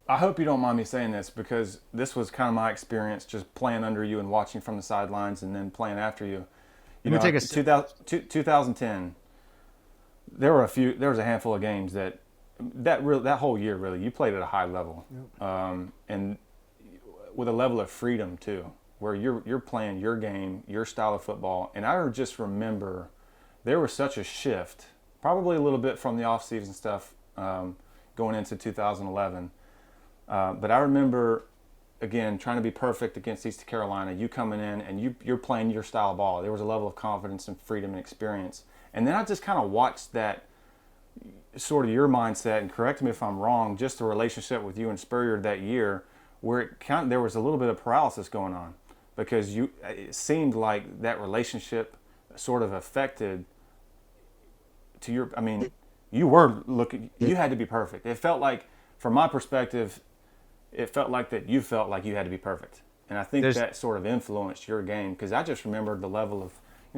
I hope you don't mind me saying this, because this was kind of my experience just playing under you and watching from the sidelines and then playing after you. 2010, there was a handful of games that whole year really you played at a high level, and with a level of freedom too, where you're playing your game, your style of football. And I just remember there was such a shift, probably a little bit from the off-season stuff going into 2011. But I remember, again, trying to be perfect against East Carolina, you coming in and you're playing your style of ball. There was a level of confidence and freedom and experience. And then I just kind of watched that sort of your mindset, and correct me if I'm wrong, just the relationship with you and Spurrier that year, where there was a little bit of paralysis going on, because it seemed like that relationship sort of affected to your, you were looking. You had to be perfect. It felt like, from my perspective, it felt like that you felt like you had to be perfect, and I think that sort of influenced your game, because I just remembered the level of,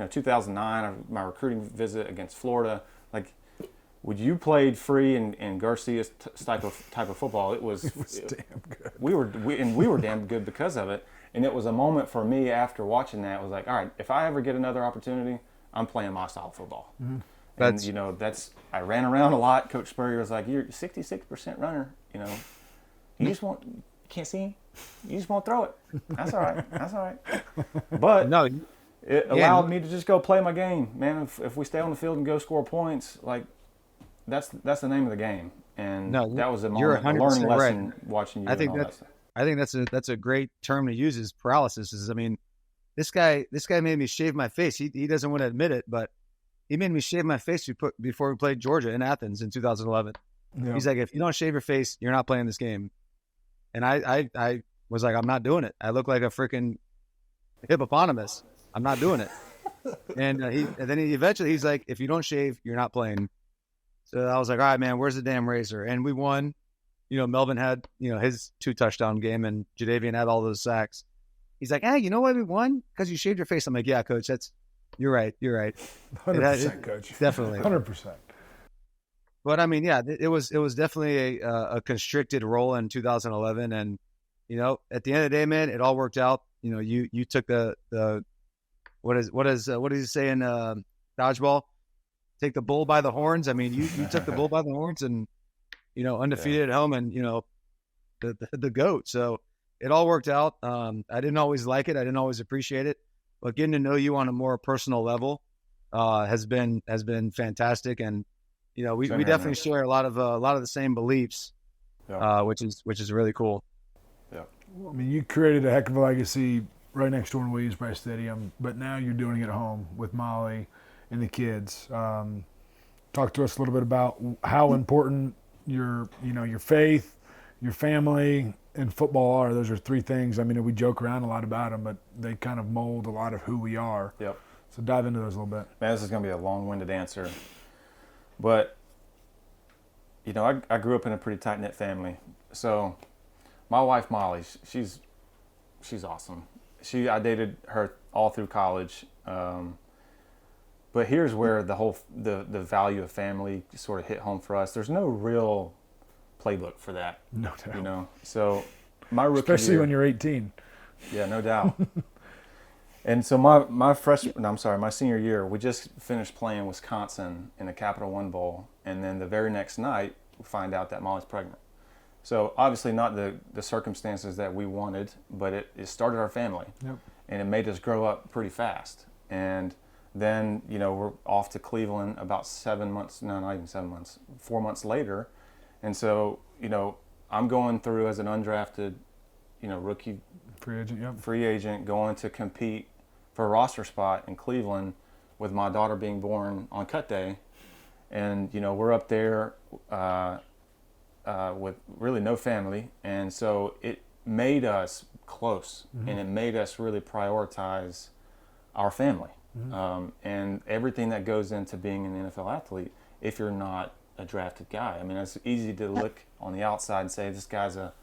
2009, my recruiting visit against Florida. Like, when you played free and Garcia's type of football, it was damn good. We were damn good because of it. And it was a moment for me after watching that. It was like, all right, if I ever get another opportunity, I'm playing my style of football. Mm-hmm. And I ran around a lot. Coach Spurrier was like, "You're 66% runner. You just can't see. You just won't throw it. That's all right. That's all right." But no, it allowed me to just go play my game, man. If we stay on the field and go score points, like, that's the name of the game. And that was a moment, a learning lesson, right, watching you. I think that's a great term to use, is paralysis. This guy made me shave my face. He doesn't want to admit it, but he made me shave my face before we played Georgia in Athens in 2011. Yeah. He's like, if you don't shave your face, you're not playing this game. And I was like, I'm not doing it. I look like a freaking hippopotamus. I'm not doing it. And then he's like, if you don't shave, you're not playing. So I was like, all right, man, where's the damn razor? And we won. Melvin had, his 2 touchdown game, and Jadeveon had all those sacks. He's like, hey, you know why we won? Because you shaved your face. I'm like, yeah, coach, you're right. 100%, coach. Definitely. 100%. But I mean, yeah, it was definitely a constricted role in 2011. And, at the end of the day, man, it all worked out. You took the what does he say in dodgeball? Take the bull by the horns. I mean, you took the bull by the horns and, undefeated at home, and, the GOAT. So it all worked out. I didn't always like it. I didn't always appreciate it, but getting to know you on a more personal level has been fantastic. And, we definitely share a lot of the same beliefs, which is really cool. Yeah. Well, I mean, you created a heck of a legacy right next door in Williams-Brice Stadium, but now you're doing it at home with Molly and the kids. Talk to us a little bit about how important your faith, your family, and football are. Those are 3 things. I mean, we joke around a lot about them, but they kind of mold a lot of who we are. Yep. So dive into those a little bit. Man, this is going to be a long-winded answer. But, I grew up in a pretty tight-knit family. So my wife, Molly, she's awesome. I dated her all through college. But here's where the value of family sort of hit home for us. There's no real playbook for that. No doubt. So my rookie year, especially when you're 18. Yeah, no doubt. And so my senior year, we just finished playing Wisconsin in the Capital One Bowl, and then the very next night we find out that Molly's pregnant. So obviously not the circumstances that we wanted, but it started our family. Yep. And it made us grow up pretty fast. And then, we're off to Cleveland about 7 months, no, not even 7 months, 4 months later. And so, I'm going through as an undrafted, rookie. Free agent, going to compete for a roster spot in Cleveland with my daughter being born on cut day. And, we're up there with really no family. And so it made us close, mm-hmm. and it made us really prioritize our family. Mm-hmm. And everything that goes into being an NFL athlete, if you're not a drafted guy. I mean, it's easy to look on the outside and say this guy's a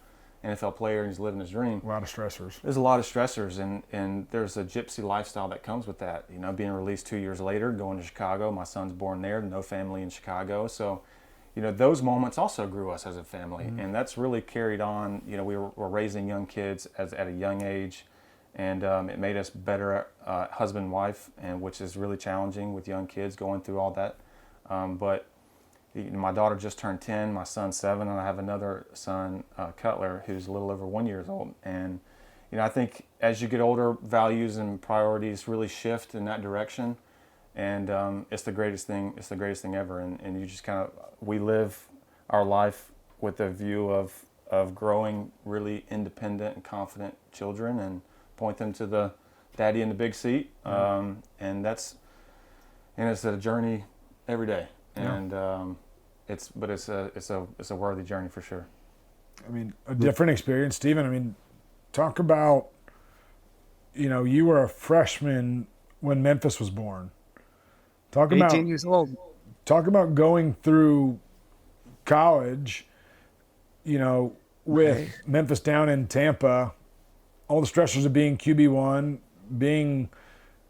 NFL player and he's living his dream. A lot of stressors. There's a lot of stressors, and there's a gypsy lifestyle that comes with that. Being released 2 years later, going to Chicago. My son's born there, no family in Chicago. So, those moments also grew us as a family, mm-hmm. and that's really carried on. We were raising young kids at a young age. And it made us better husband and wife, and which is really challenging with young kids going through all that. But my daughter just turned 10, my son's 7, and I have another son, Cutler, who's a little over 1 year old. And I think as you get older, values and priorities really shift in that direction. And it's the greatest thing. It's the greatest thing ever. And you just we live our life with a view of growing really independent and confident children, and point them to the daddy in the big seat, and it's a journey every day, and it's a worthy journey for sure. I mean, a different experience, Stephen. I mean, talk about, you were a freshman when Memphis was born. Talk 18 years old. talk about going through college, with Memphis down in Tampa, all the stressors of being QB1, being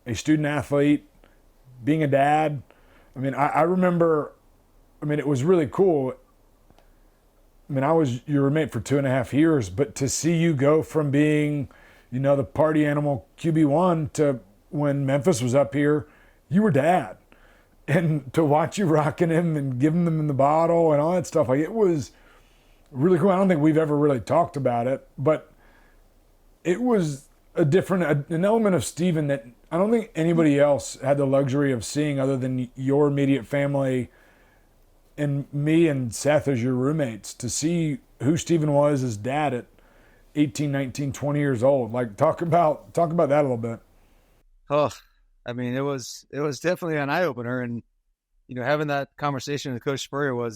a student athlete, being a dad. I mean, I remember, it was really cool. I was your roommate for 2.5 years, but to see you go from being, the party animal QB1 to when Memphis was up here, you were dad. And to watch you rocking him and giving them in the bottle and all that stuff, it was really cool. I don't think we've ever really talked about it, but it was an element of Stephen that I don't think anybody else had the luxury of seeing other than your immediate family and me and Seth as your roommates, to see who Stephen was as dad at 18, 19, 20 years old. Talk about that a little bit. Oh, it was definitely an eye opener, and having that conversation with Coach Spurrier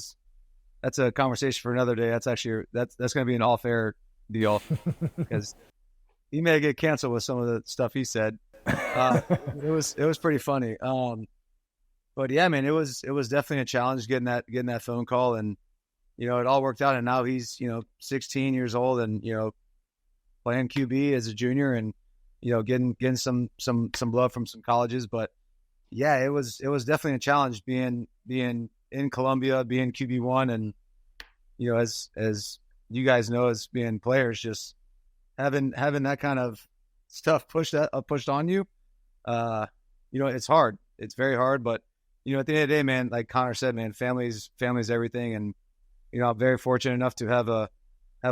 that's a conversation for another day. That's actually that's going to be an off air deal because he may get canceled with some of the stuff he said. It was pretty funny. But yeah, man, it was definitely a challenge getting that phone call, and it all worked out. And now he's 16 years old and playing QB as a junior, and getting some love from some colleges. But yeah, it was definitely a challenge being in Columbia, being QB1, and as you guys know, as being players, just having that kind of stuff pushed on you. It's hard. It's very hard, but at the end of the day, man, like Connor said, man, family's everything, and I'm very fortunate enough to have a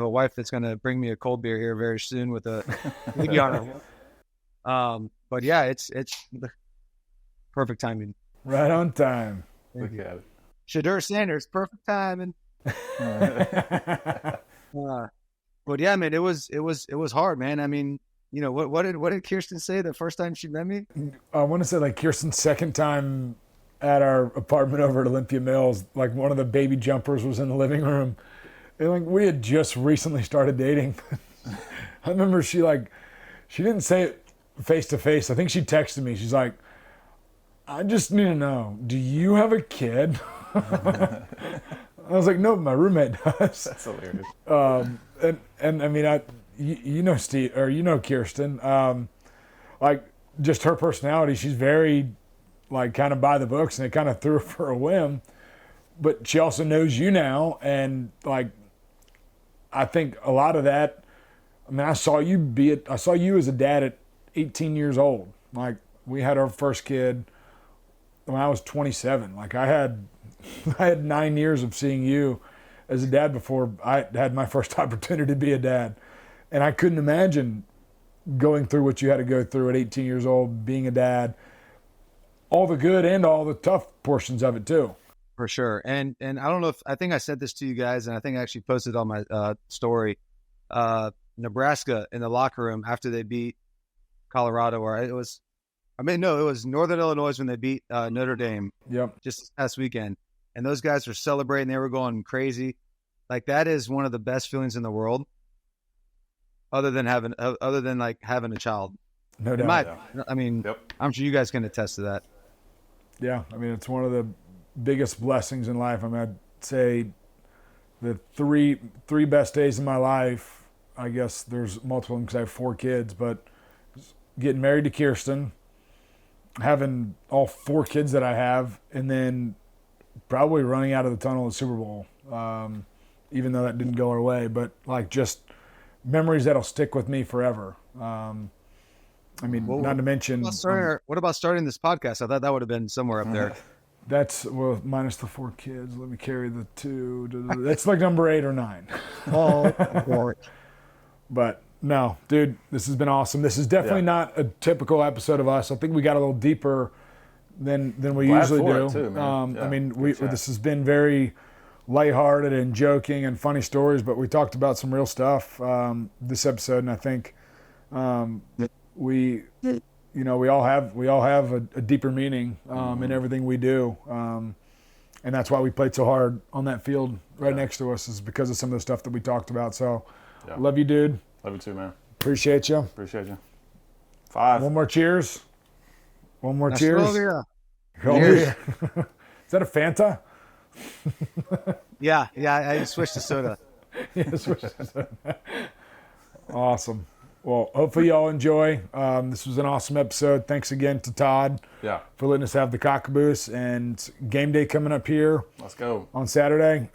wife that's going to bring me a cold beer here very soon with a maybe on her. But yeah, it's the perfect timing. Right on time. Look at it. Shadur Sanders, perfect timing. But yeah, man, it was hard, man. What did Kirsten say the first time she met me? I want to say Kirsten's second time at our apartment over at Olympia Mills, one of the baby jumpers was in the living room. And we had just recently started dating. I remember she didn't say it face to face. I think she texted me. She's like, I just need to know, do you have a kid? I was like, no, my roommate does. That's hilarious. And Steve, or Kirsten, just her personality, she's very kind of by the books, and it kind of threw her for a whim. But she also knows you now, and I think a lot of that. I saw you as a dad at 18 years old. We had our first kid when I was 27. I had 9 years of seeing you as a dad before I had my first opportunity to be a dad. And I couldn't imagine going through what you had to go through at 18 years old, being a dad, all the good and all the tough portions of it too. For sure. And I don't know I think I said this to you guys, and I think I actually posted on my story, Nebraska in the locker room after they beat Colorado, or it was Northern Illinois when they beat Notre Dame. Yep. Just this past weekend. And those guys were celebrating. They were going crazy. That is one of the best feelings in the world, other than having a child. No doubt. Yep. I'm sure you guys can attest to that. Yeah. It's one of the biggest blessings in life. I'd say the three best days of my life, I guess there's multiple because I have 4 kids, but getting married to Kirsten, having all 4 kids that I have, and then probably running out of the tunnel at the Super Bowl, even though that didn't go our way, but just memories that'll stick with me forever. Not to mention. What about starting this podcast? I thought that would have been somewhere up there. That's minus the 4 kids. Let me carry the 2. That's number 8 or 9. Oh, but no, dude, this has been awesome. This is definitely not a typical episode of us. I think we got a little deeper than we usually do. Too, man. This has been very lighthearted and joking and funny stories, but we talked about some real stuff this episode, and I think we all have a deeper meaning in everything we do, and that's why we played so hard on that field right next to us, is because of some of the stuff that we talked about. So, love you, dude. Love you too, man. Appreciate you. 5. One more cheers. One more cheers. Over here. that a Fanta? Yeah, I switched to soda. Yeah, switch to soda. Awesome. Well, hopefully y'all enjoy. This was an awesome episode. Thanks again to Todd for letting us have the cockaboose, and game day coming up here. Let's go. On Saturday.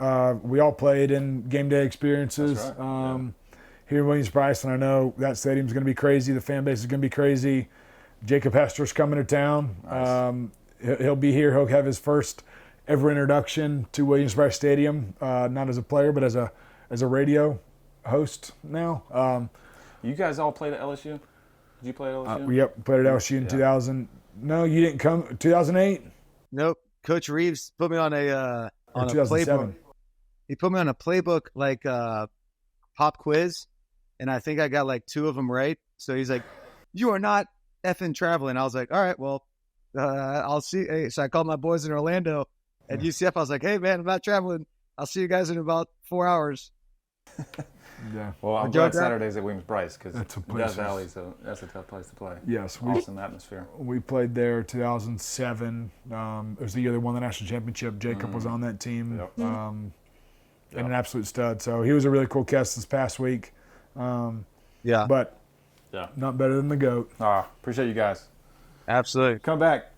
We all played in game day experiences Right. here in Williams-Brice, and I know that stadium's going to be crazy. The fan base is going to be crazy. Jacob Hester's coming to town. Nice. He'll be here. He'll have his first ever introduction to Williams-Brice Stadium, not as a player, but as a radio host now. You guys all played at LSU? Did you play at LSU? Yep, played at LSU in 2000. No, you didn't come. 2008? Nope. Coach Reeves put me on a playbook. 2007. He put me on a playbook like pop quiz, and I think I got like 2 of them right. So he's like, "You are not effing traveling." I was like, "All right, well, I'll see." Hey, so I called my boys in Orlando at UCF. I was like, "Hey, man, I'm not traveling. I'll see you guys in about 4 hours." Yeah. Well, I'm glad Saturday's at Williams-Brice because That's a Death place. Valley, so that's a tough place to play. Yes. Awesome atmosphere. We played there 2007. It was the year they won the national championship. Jacob was on that team. Yep. And an absolute stud. So he was a really cool guest this past week. But not better than the GOAT. Appreciate you guys. Absolutely. Come back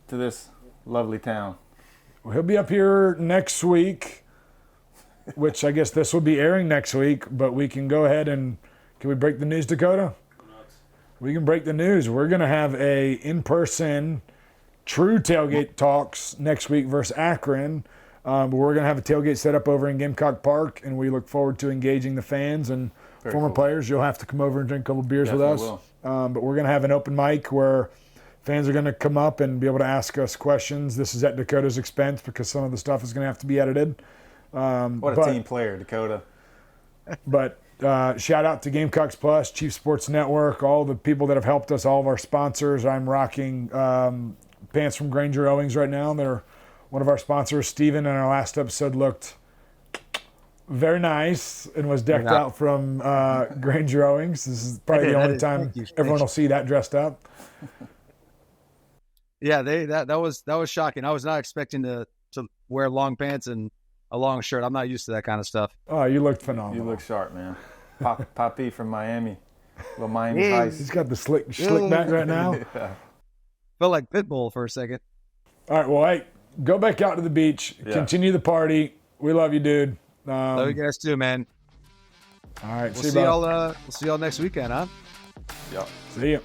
to this lovely town. Well, he'll be up here next week, which I guess this will be airing next week, but we can go ahead and can we break the news, Dakota? We can break the news. We're going to have a in-person true Tailgate Talks next week versus Akron. But we're going to have a tailgate set up over in Gamecock Park, and we look forward to engaging the fans and former players. You'll have to come over and drink a couple beers with us. But we're going to have an open mic where fans are going to come up and be able to ask us questions. This is at Dakota's expense because some of the stuff is going to have to be edited. What a team player, Dakota. But shout out to Gamecocks Plus, Chief Sports Network, all the people that have helped us, all of our sponsors. I'm rocking pants from Granger Owings right now. They're one of our sponsors. Stephen in our last episode looked very nice and was decked out from Granger Owings. This is probably the only time everyone will see that dressed up. Yeah, that was shocking. I was not expecting to wear long pants and a long shirt. I'm not used to that kind of stuff. Oh, you looked phenomenal. You look sharp, man. Poppy from Miami. Little Miami Vice. He's got the slick back right now. Felt like Pitbull for a second. All right, well, hey, go back out to the beach. Continue the party. We love you, dude. Love you guys too, man. All right, We'll see y'all next weekend, huh? Yep. See ya.